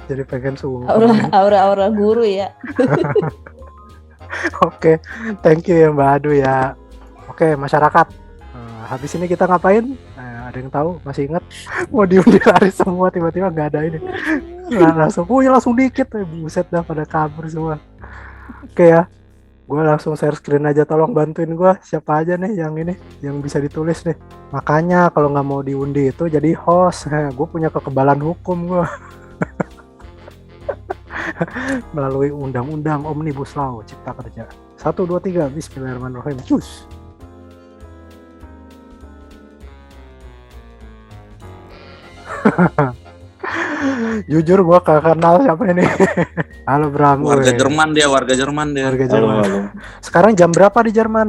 A: jadi pengen sungkem.
J: Aura guru ya.
A: Oke, thank you ya Mbak Adu ya. Oke, masyarakat, habis ini kita ngapain? Ada yang tahu? Masih ingat? Mau diundi lari semua, tiba-tiba nggak ada ini. Langsung dikit, buset dah pada kabur semua. Oke ya, gue langsung share screen aja, tolong bantuin gue siapa aja nih yang bisa ditulis nih. Makanya kalau nggak mau diundi itu jadi host, gue punya kekebalan hukum gue. Melalui Undang-Undang Omnibus Law Cipta Kerja. 1, 2, 3, Bismillahirrahmanirrahim. Cus. Jujur gua gak kenal siapa ini. Halo Bram.
F: Warga
A: weh.
F: Jerman dia, warga Jerman dia.
A: Warga
K: Halo,
A: Jerman.
K: halo.
A: Sekarang jam berapa di Jerman?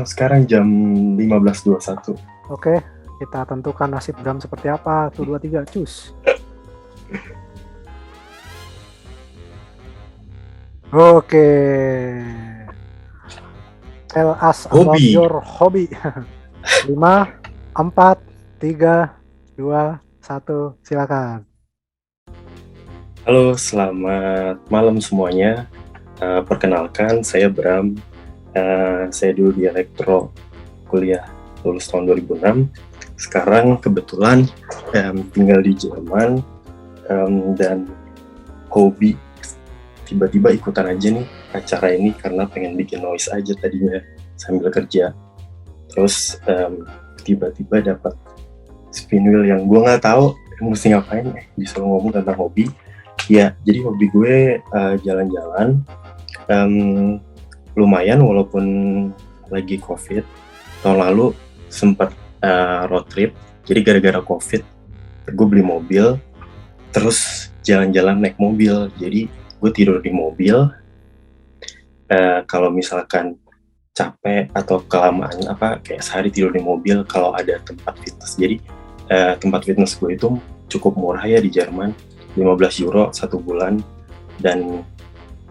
K: Sekarang jam 15.21.
A: Oke, kita tentukan nasib Bram seperti apa. 1, 2, 3, cus. Oke. Tell us about
K: Hobi.
A: your hobby. 5, 4, 3, 2, 1, silakan.
K: Halo, selamat malam semuanya. Perkenalkan, saya Bram. Saya dulu di elektro, kuliah lulus tahun 2006. Sekarang kebetulan tinggal di Jerman, dan hobi tiba-tiba ikutan aja nih acara ini karena pengen bikin noise aja tadinya sambil kerja. Terus tiba-tiba dapat spin wheel yang gue nggak tahu mesti ngapain, disuruh ngomong tentang hobi. Ya, jadi hobi gue jalan-jalan. Lumayan walaupun lagi COVID. Tahun lalu sempat road trip. Jadi gara-gara COVID, gue beli mobil, terus jalan-jalan naik mobil. Jadi gue tidur di mobil. Kalau misalkan capek atau kelamaan kayak sehari tidur di mobil kalau ada tempat fitness. Jadi tempat fitness gue itu cukup murah ya di Jerman, 15 euro 1 bulan, dan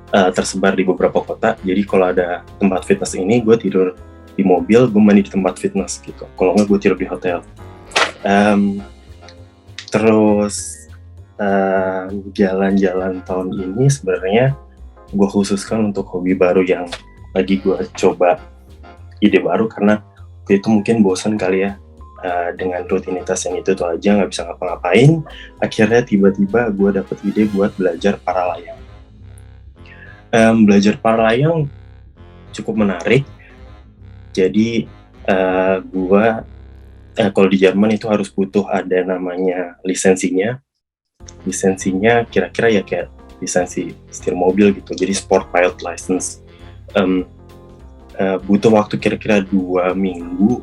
K: tersebar di beberapa kota. Jadi kalau ada tempat fitness ini, gue tidur di mobil, gue mandi di tempat fitness gitu. Kalau nggak, gue tidur di hotel. Terus jalan-jalan tahun ini sebenarnya gue khususkan untuk hobi baru yang lagi gue coba, ide baru, karena waktu itu mungkin bosan kali ya dengan rutinitas yang itu aja, nggak bisa ngapa-ngapain. Akhirnya tiba-tiba gue dapet ide buat belajar para layang. Belajar para layang cukup menarik. Jadi kalau di Jerman itu harus butuh ada namanya lisensinya. Lisensinya kira-kira ya kayak lisensi setir mobil gitu. Jadi sport pilot license. Butuh waktu kira-kira 2 minggu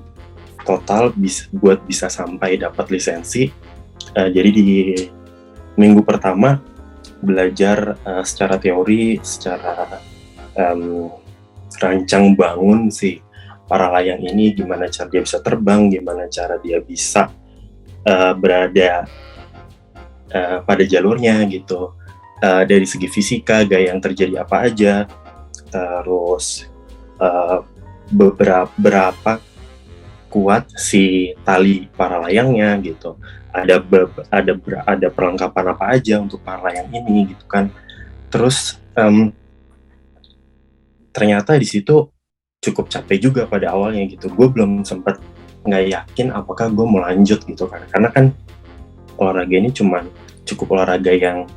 K: total buat bisa sampai dapat lisensi. Jadi di minggu pertama belajar secara teori, secara rancang bangun si para layang ini, gimana cara dia bisa terbang, gimana cara dia bisa berada pada jalurnya gitu. Dari segi fisika, gaya yang terjadi apa aja, terus berapa kuat si tali para layangnya gitu. Ada perlengkapan apa aja untuk para layang ini gitu kan. Terus ternyata di situ cukup capek juga pada awalnya gitu. Gue belum sempat nggak yakin apakah gue mau lanjut gitu kan. Karena kan olahraga ini cukup olahraga yang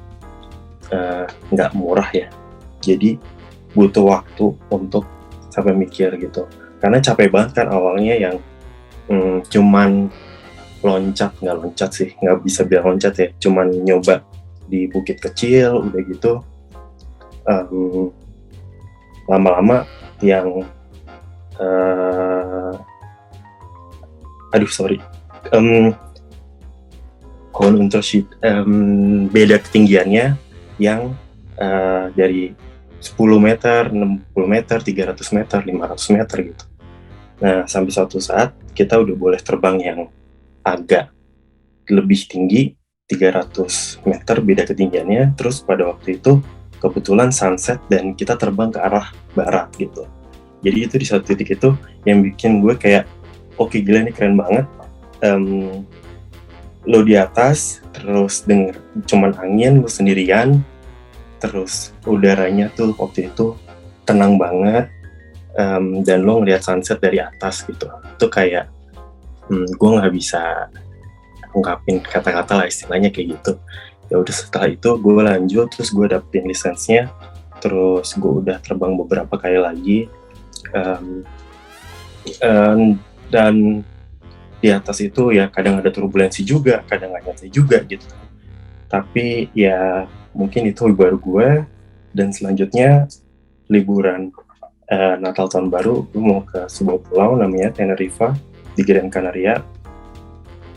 K: nggak murah ya. Jadi butuh waktu untuk sampai mikir gitu. Karena capek banget kan awalnya yang cuman nggak bisa bilang loncat ya, cuman nyoba di bukit kecil udah gitu. Lama-lama yang Unterschied, beda ketinggiannya yang dari 10 meter, 60 meter, 300 meter, 500 meter gitu. Nah, sampai suatu saat kita udah boleh terbang yang agak lebih tinggi, 300 meter beda ketinggiannya. Terus pada waktu itu kebetulan sunset dan kita terbang ke arah barat gitu. Jadi itu di satu titik itu yang bikin gue kayak, oke, gila ini keren banget. Lo di atas, terus denger cuman angin, lo sendirian, terus udaranya tuh waktu itu tenang banget, dan lo ngeliat sunset dari atas gitu. Itu kayak gue nggak bisa ungkapin kata-kata lah, istilahnya kayak gitu. Ya udah, setelah itu gue lanjut, terus gue dapetin lisensinya, terus gue udah terbang beberapa kali lagi, dan di atas itu ya kadang ada turbulensi juga, kadang nggak nyantai juga gitu. Tapi ya mungkin itu baru gue. Dan selanjutnya liburan Natal tahun baru, gue mau ke sebuah pulau namanya Tenerife di Gran Canaria.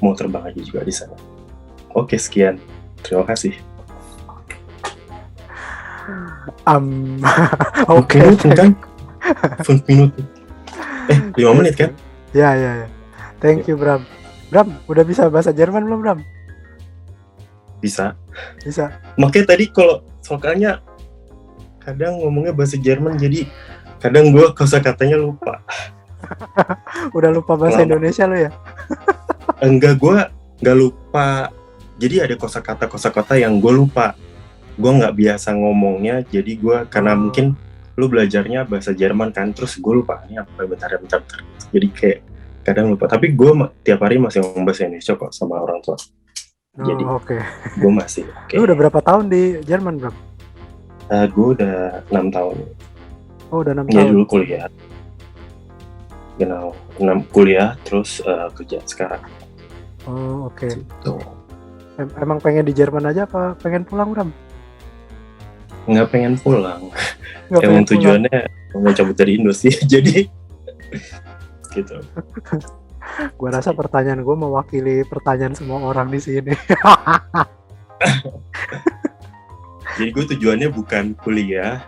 K: mau terbang aja juga di sana. Oke, sekian. Terima kasih.
A: Oke.
K: Kan? 5 menit. 5 menit kan?
A: Ya. Thank you, Bram. Bram, udah bisa bahasa Jerman belum, Bram?
K: Bisa.
A: Makanya
K: tadi kalau soalnya kadang ngomongnya bahasa Jerman, jadi kadang gue kosakatanya lupa.
A: Udah lupa bahasa Indonesia lo ya?
K: Enggak, gue nggak lupa. Jadi ada kosakata yang gue lupa. Gue nggak biasa ngomongnya, jadi gue karena mungkin lu belajarnya bahasa Jerman kan, terus gue lupa ini apa, bentar. Jadi kayak kadang lupa. Tapi gue tiap hari masih ngomong bahasa Indonesia kok sama orang tua. Jadi gue masih.
A: Lu udah berapa tahun di Jerman, Bro?
K: Gue udah 6 tahun.
A: Oh, udah 6 tahun.
K: Ya dulu kuliah. Genau, 6 kuliah terus kerja sekarang.
A: Oh, oke.
K: Gitu.
A: Emang pengen di Jerman aja apa pengen pulang, Bram?
K: Nggak pengen pulang. Emang tujuannya mau cabut dari Indo sih. Jadi gitu.
A: Gua rasa pertanyaan gue mewakili pertanyaan semua orang di sini.
K: Jadi gue tujuannya bukan kuliah.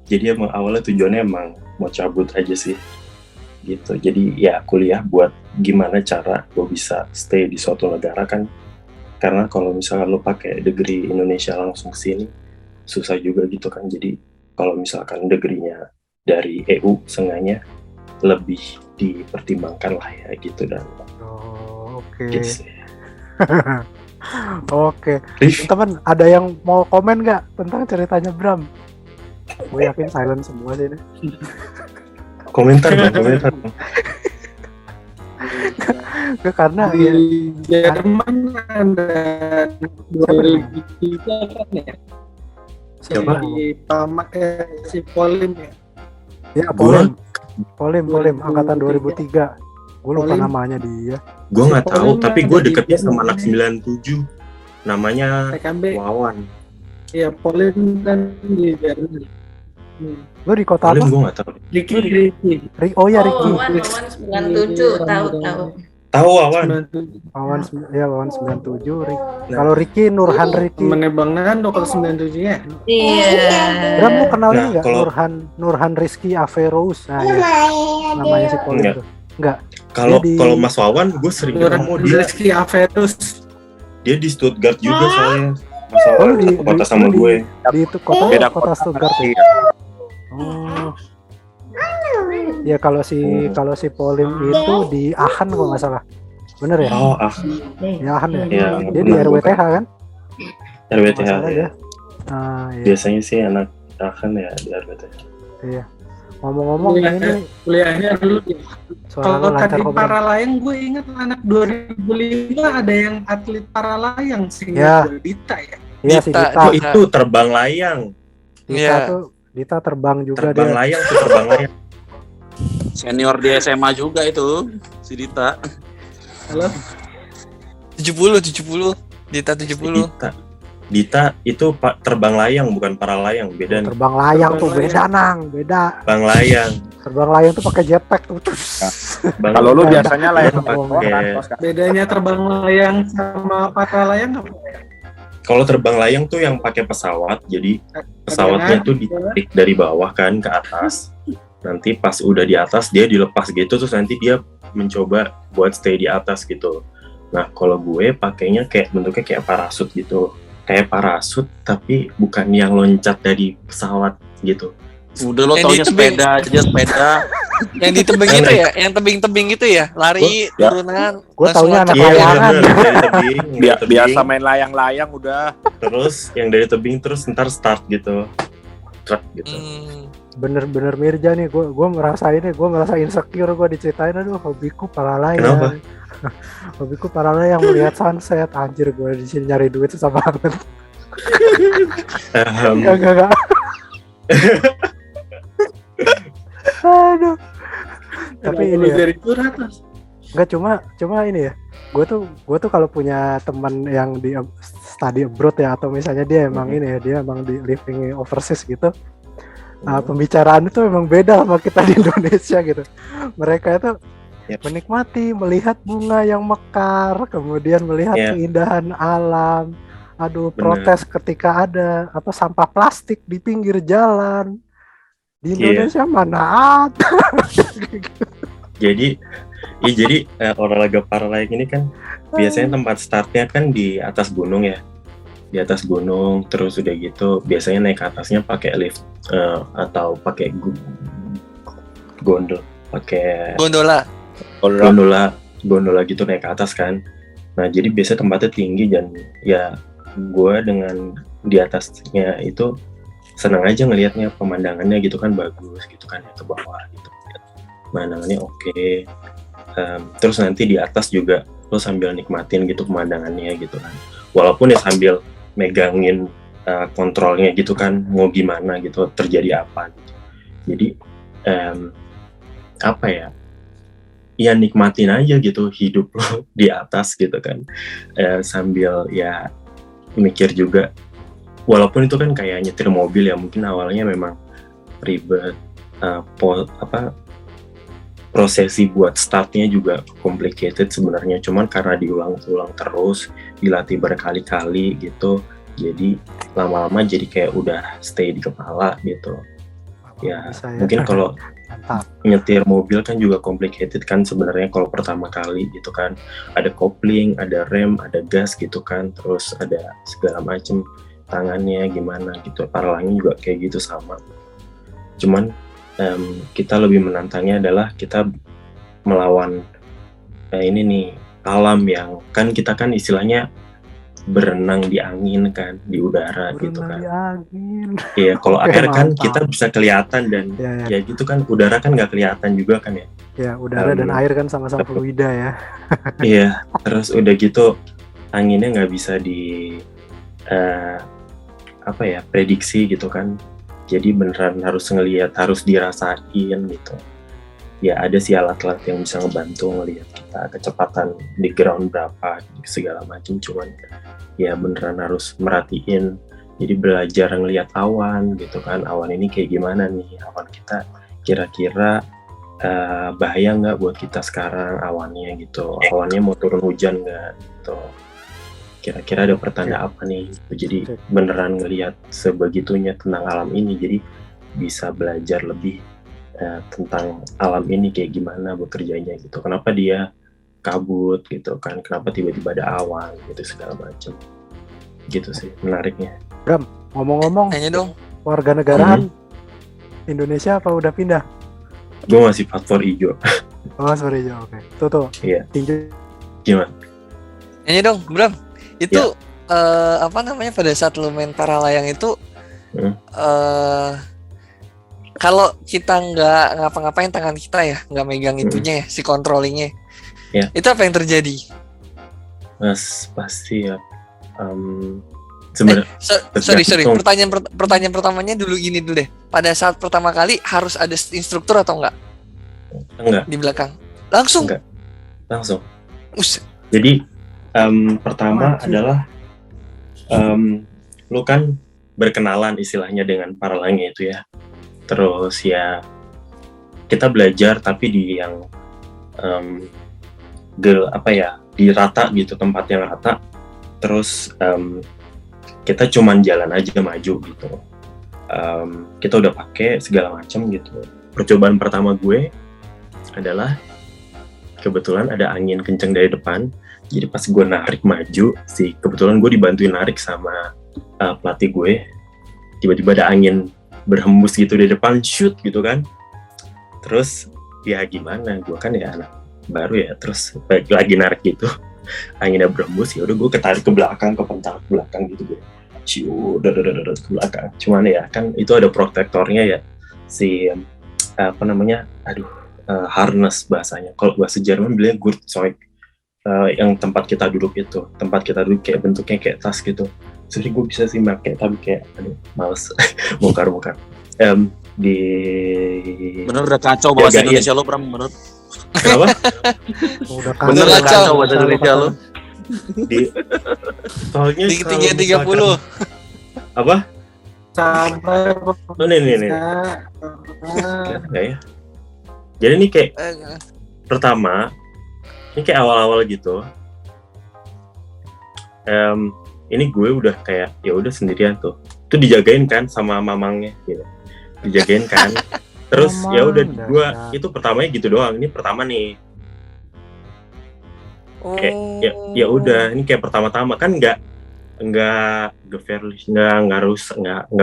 K: Jadi emang awalnya tujuannya emang mau cabut aja sih. Gitu. Jadi ya kuliah buat gimana cara gue bisa stay di suatu negara kan. Karena kalau misalkan lo pakai degree Indonesia langsung sini susah juga gitu kan. Jadi kalau misalkan degree-nya dari EU seenggaknya lebih dipertimbangkan lah ya gitu. Dan
A: oke.
K: Gitu sih.
A: Oke. Teman-teman ada yang mau komen nggak tentang ceritanya Bram? Gue yakin silent semua sih ini.
K: Komentar.
A: Karena
D: di Jerman ada 2003 kan ya.
K: Siapa?
D: Si Polim ya.
A: Ya, Polim angkatan 2003. Gue lupa namanya dia.
K: Gue nggak tahu, tapi gue deketnya sama anak 97. Namanya
D: PKB.
K: Wawan.
D: Iya, Polim kan di Jerman.
A: Lo di kota apa?
K: Gue nggak tahu.
D: Ricky.
A: Oh ya Ricky.
J: Wawan 97 tahu.
K: Tahu Wawan.
A: Wawan 97. Kalau Ricky Nurhan Ricky.
D: Temennya Bang Nando kalau 97-nya.
J: Iya.
A: Bram lu kenal ini nggak?
K: Kalau
A: Nurhan Rizky Averous. Nah, ya. Namanya si Polim tuh. Enggak.
K: Kalau Mas Wawan, gue sering ketemu dia.
D: Rizky Averous.
K: Dia di Stuttgart juga soalnya. Mas Wawan di kota sama gue.
A: Di itu kota Stuttgart ya. Oh. Ya kalau si Polim itu di Aachen kalau nggak salah. Bener ya?
K: Oh, Aachen.
A: Ya Aachen ya.
K: Ya,
A: dia di RWTH kan?
K: RWTH ya.
A: Iya.
K: Biasanya sih anak Aachen ya di RWTH.
A: Iya. Ngomong-ngomong ini
D: kuliahnya dulu. Kalau tadi
A: kok,
D: para layang, gue ingat anak 2005 ada yang atlet para layang sih.
A: Ya.
D: Dita ya.
A: Iya si Dita.
K: Oh, itu terbang layang.
A: Dita terbang juga
K: terbang
A: dia.
K: Layang tuh terbang layang.
F: Senior di SMA juga itu si Dita.
D: Halo.
E: 70 Dita 70.
K: Dita itu terbang layang bukan para layang, beda nih.
A: Terbang layang tuh beda nang, beda.
K: Terbang layang.
A: Terbang layang tuh pakai jetpack tuh.
L: Kalau lu biasanya layang
D: Bedanya terbang layang sama para layang apa?
K: Kalau terbang layang tuh yang pakai pesawat, jadi pesawatnya tuh ditarik dari bawah kan ke atas. Nanti pas udah di atas dia dilepas gitu, terus nanti dia mencoba buat stay di atas gitu. Nah kalau gue pakainya kayak bentuknya kayak parasut gitu, kayak parasut tapi bukan yang loncat dari pesawat gitu.
F: Udah lo taunya sepeda aja, sepeda.
E: Yang di tebing itu ya, yang tebing-tebing gitu ya, lari turunan.
A: Gue taunya anak layangan.
L: Biasa main layang-layang udah.
K: Terus yang dari tebing terus ntar start gitu, truk gitu.
A: Bener-bener Mirja nih, gue merasa insecure, gue diceritain aduh hobiku para layang.
K: Kenapa?
A: Hobiku para layang melihat sunset, anjir gue di sini nyari duit susah banget. Enggak. Aduh. Tapi ini ya. Enggak cuma ini ya. Gue tuh kalau punya teman yang di study abroad ya, atau misalnya dia emang ini ya, dia emang di living overseas gitu. Pembicaraan itu memang beda sama kita di Indonesia gitu. Mereka itu Menikmati melihat bunga yang mekar, kemudian melihat keindahan alam. Aduh, protes ketika ada sampah plastik di pinggir jalan. Di Indonesia mana ada.
K: Jadi olahraga para layang ini kan biasanya tempat startnya kan di atas gunung ya. Di atas gunung, terus udah gitu biasanya naik ke atasnya pakai lift atau pakai gondola gitu naik ke atas kan. Nah, jadi biasa tempatnya tinggi dan ya gue dengan di atasnya itu senang aja ngelihatnya, pemandangannya gitu kan bagus gitu kan ya, ke bawah gitu pemandangannya oke. Terus nanti di atas juga lo sambil nikmatin gitu pemandangannya gitu kan, walaupun ya sambil megangin kontrolnya gitu kan, mau gimana gitu, terjadi apa gitu. Jadi ya nikmatin aja gitu hidup lo di atas gitu kan, sambil ya mikir juga, walaupun itu kan kayak nyetir mobil ya, mungkin awalnya memang ribet, prosesi buat startnya juga complicated sebenarnya, cuman karena diulang-ulang terus, dilatih berkali-kali gitu, jadi lama-lama jadi kayak udah stay di kepala gitu. Ya mungkin kalau nyetir mobil kan juga complicated kan sebenarnya kalau pertama kali gitu kan, ada kopling, ada rem, ada gas gitu kan, terus ada segala macem tangannya gimana gitu. Para layang juga kayak gitu sama, cuman kita lebih menantangnya adalah kita melawan ini nih alam yang kan kita kan istilahnya berenang di angin kan, di udara gitu kan. Iya, kalau air kan kita bisa kelihatan dan ya gitu kan, udara kan nggak kelihatan juga kan ya.
A: Ya, udara dan air kan sama-sama fluida ya.
K: Iya, terus udah gitu anginnya nggak bisa prediksi gitu kan. Jadi beneran harus ngelihat, harus dirasain gitu. Ya ada sih alat-alat yang bisa ngebantu ngelihat kita kecepatan di ground berapa segala macam, cuman ya beneran harus merhatiin. Jadi belajar ngelihat awan gitu kan, awan ini kayak gimana nih, awan kita kira-kira bahaya nggak buat kita sekarang awannya gitu, awannya mau turun hujan nggak gitu, kira-kira ada pertanda apa nih gitu. Jadi beneran ngelihat sebegitunya tentang alam ini, jadi bisa belajar lebih tentang alam ini kayak gimana bekerjanya gitu, kenapa dia kabut gitu kan, kenapa tiba-tiba ada awan gitu segala macam gitu sih menariknya.
A: Bram, ngomong-ngomong warga negaraan Indonesia apa udah pindah?
K: Gue masih paspor hijau.
A: Oh, paspor hijau, oke. Tuh
K: iya.
A: Tinju
K: Gimana?
E: Nyanyi dong Bram, itu pada saat lu main para layang itu kalau kita nggak ngapa-ngapain tangan kita ya, nggak megang itunya ya, si controllingnya, itu apa yang terjadi?
K: Mas pasti ya. Sebenarnya.
E: Sorry. Pertanyaan pertamanya dulu gini dulu deh. Pada saat pertama kali harus ada instruktur atau enggak?
K: Enggak.
E: Di belakang. Langsung.
K: Enggak. Langsung. Jadi pertama adalah lu kan berkenalan istilahnya dengan para layang itu ya. Terus ya kita belajar tapi di yang di rata gitu, tempat yang rata. Terus kita cuman jalan aja maju gitu. Kita udah pakai segala macam gitu. Percobaan pertama gue adalah kebetulan ada angin kenceng dari depan. Jadi pas gue narik maju, kebetulan gue dibantuin narik sama pelatih gue. Tiba-tiba ada angin berhembus gitu di depan, shoot gitu kan. Terus ya gimana, gue kan ya anak baru ya, terus lagi narik gitu, anginnya berhembus, ya udah gue ketarik ke belakang, kepental ke belakang gitu gue, udah ke belakang. Cuman ya kan itu ada protektornya ya, harness bahasanya. Kalau bahasa Jerman bilangnya Gurtzeug, yang tempat kita duduk itu, kayak bentuknya kayak tas gitu. Jadi gue bisa sih pakai, tapi kayak males bongkar.
F: Bener udah kacau bahasa Indonesia lo, Bram, bener.
K: Kenapa?
F: Bener kacau bahasa Indonesia lo.
K: Soalnya
E: di ketinggian 30.
K: Apa?
D: Sampai
K: nih. Enggak ya? Jadi ini kayak pertama ini kayak awal-awal gitu. Ini gue udah kayak ya udah sendirian tuh. Itu dijagain kan sama mamangnya gitu. Dijagain kan. Terus ya udah gue itu pertamanya gitu doang. Ini pertama nih. Kayak ya udah ini kayak pertama-tama kan nggak nggak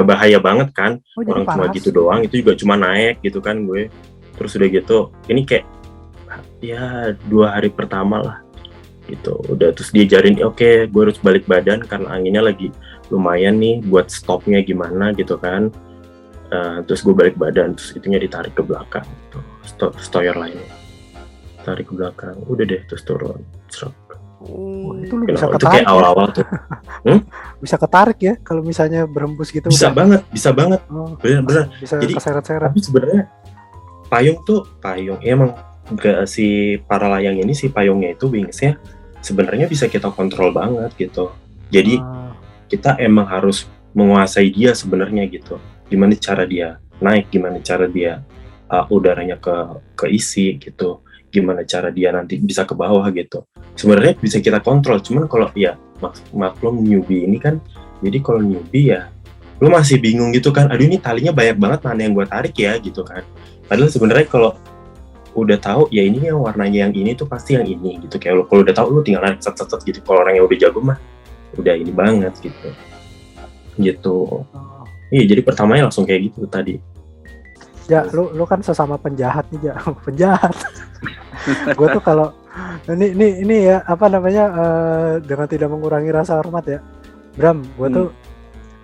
K: bahaya banget kan. Orang cuma gitu doang, itu juga cuma naik gitu kan gue. Terus udah gitu ini kayak ya 2 hari pertama lah gitu. Udah terus diajarin oke, gue harus balik badan karena anginnya lagi lumayan nih, buat stopnya gimana gitu kan. Terus gue balik badan, terus itunya ditarik ke belakang gitu. Stoyer lainnya tarik ke belakang, udah deh terus turun.
A: Itu lu bisa
K: itu
A: ketarik
K: kayak awal-awal tuh.
A: Bisa ketarik ya kalau misalnya berembus gitu.
K: Bisa banget bener-bener.
A: Bisa
K: Jadi
A: keseret-seret.
K: tapi sebenarnya payung emang gak si para layang ini, si payungnya itu wingsnya sebenarnya bisa kita kontrol banget gitu. Jadi kita emang harus menguasai dia sebenarnya gitu. Gimana cara dia naik, gimana cara dia udaranya keisi gitu, gimana cara dia nanti bisa ke bawah gitu. Sebenarnya bisa kita kontrol, cuman kalau ya maklum newbie ini kan, jadi kalau newbie ya lu masih bingung gitu kan, aduh ini talinya banyak banget, mana yang gua tarik ya gitu kan. Padahal sebenarnya kalau udah tahu ya ini yang warnanya yang ini tuh pasti yang ini gitu, kayak lu kalau udah tahu lu tinggal narik set gitu. Kalau orang yang udah jago mah udah ini banget gitu. Iya, jadi pertamanya langsung kayak gitu tadi.
A: Ya, lu kan sesama penjahat nih, Ja. Penjahat. Gue tuh kalau ini ya apa namanya, dengan tidak mengurangi rasa hormat ya, Bram, gue tuh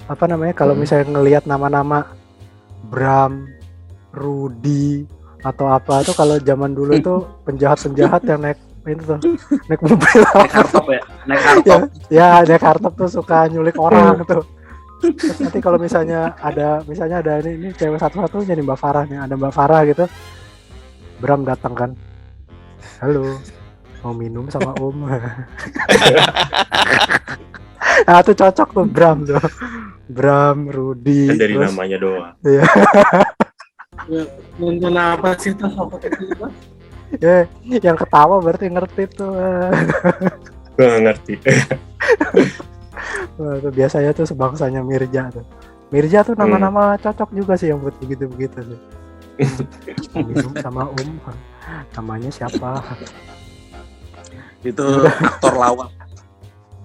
A: apa namanya kalau misalnya ngelihat nama-nama Bram, Rudy atau apa tuh, kalau zaman dulu itu penjahat-penjahat yang naik itu tuh, naik mobil.
M: Naik hardtop ya? Naik hardtop.
A: Ya, naik hardtop tuh suka nyulik orang tuh. Terus nanti kalau misalnya ada ini cewek satu-satunya nih, Mbak Farah nih, ada Mbak Farah gitu, Bram datang kan, halo, mau minum sama Om. Nah itu cocok tuh Bram tuh, Bram, Rudy.
K: Kan dari
A: terus,
K: namanya doang.
A: Iya.
D: Nonton apa sih tuh apa itu?
A: Ya, yang ketawa berarti ngerti tuh.
K: Gue nggak ngerti.
A: Wah, tuh biasanya tuh sebangsanya Mirja tuh. Mirja tuh nama-nama cocok juga sih yang buat begitu-begitu sih. Minum sama namanya siapa?
F: Itu aktor lawak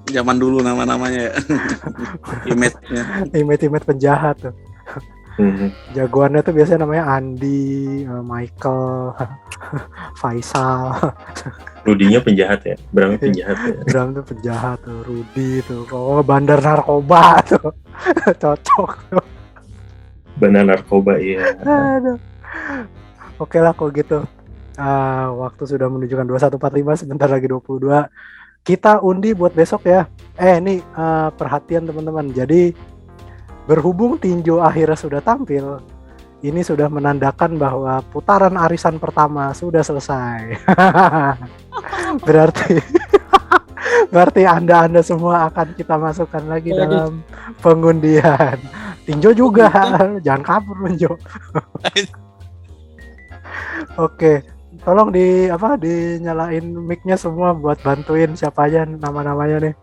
F: zaman dulu nama-namanya ya.
A: Image penjahat tuh. Jagoannya tuh biasanya namanya Andi, Michael, Faisal.
K: Rudinya penjahat ya, Bram penjahat ya.
A: Bram tuh penjahat tuh, Rudy tuh, bandar narkoba tuh, cocok tuh.
K: Bandar narkoba iya.
A: Aduh. Oke lah kalau gitu. Waktu sudah menunjukkan 21.45, sebentar lagi 22. Kita undi buat besok ya. Ini perhatian teman-teman. Jadi berhubung tinju akhirnya sudah tampil, ini sudah menandakan bahwa putaran arisan pertama sudah selesai. Berarti Anda semua akan kita masukkan lagi dalam pengundian. Tinjo juga, jangan kabur Tinjo. Oke, tolong dinyalain mic-nya semua buat bantuin siapa aja nama-namanya nih.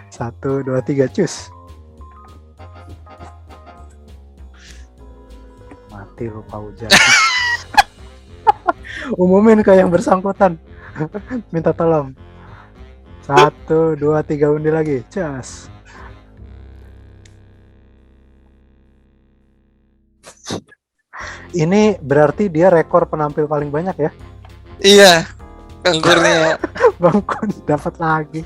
A: 1, 2, 3, cus. Mati lu Paujan. Umumin ke yang bersangkutan. Minta tolong. 1, 2, 3 undi lagi. Cas. Ini berarti dia rekor penampil paling banyak ya?
E: Iya. Kanggurnya.
A: Bang Kun dapat lagi.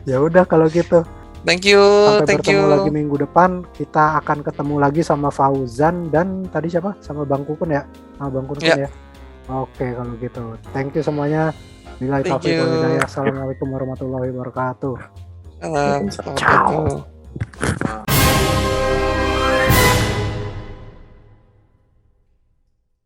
A: Ya udah kalau gitu.
E: Thank you.
A: Sampai bertemu lagi minggu depan. Kita akan ketemu lagi sama Fauzan dan tadi siapa? Sama Bang Kukun ya? Sama Bang Kukun ya. Oke kalau gitu. Thank you semuanya. Billahi taufiq wal hidayah. Assalamualaikum warahmatullahi wabarakatuh.
E: Ciao.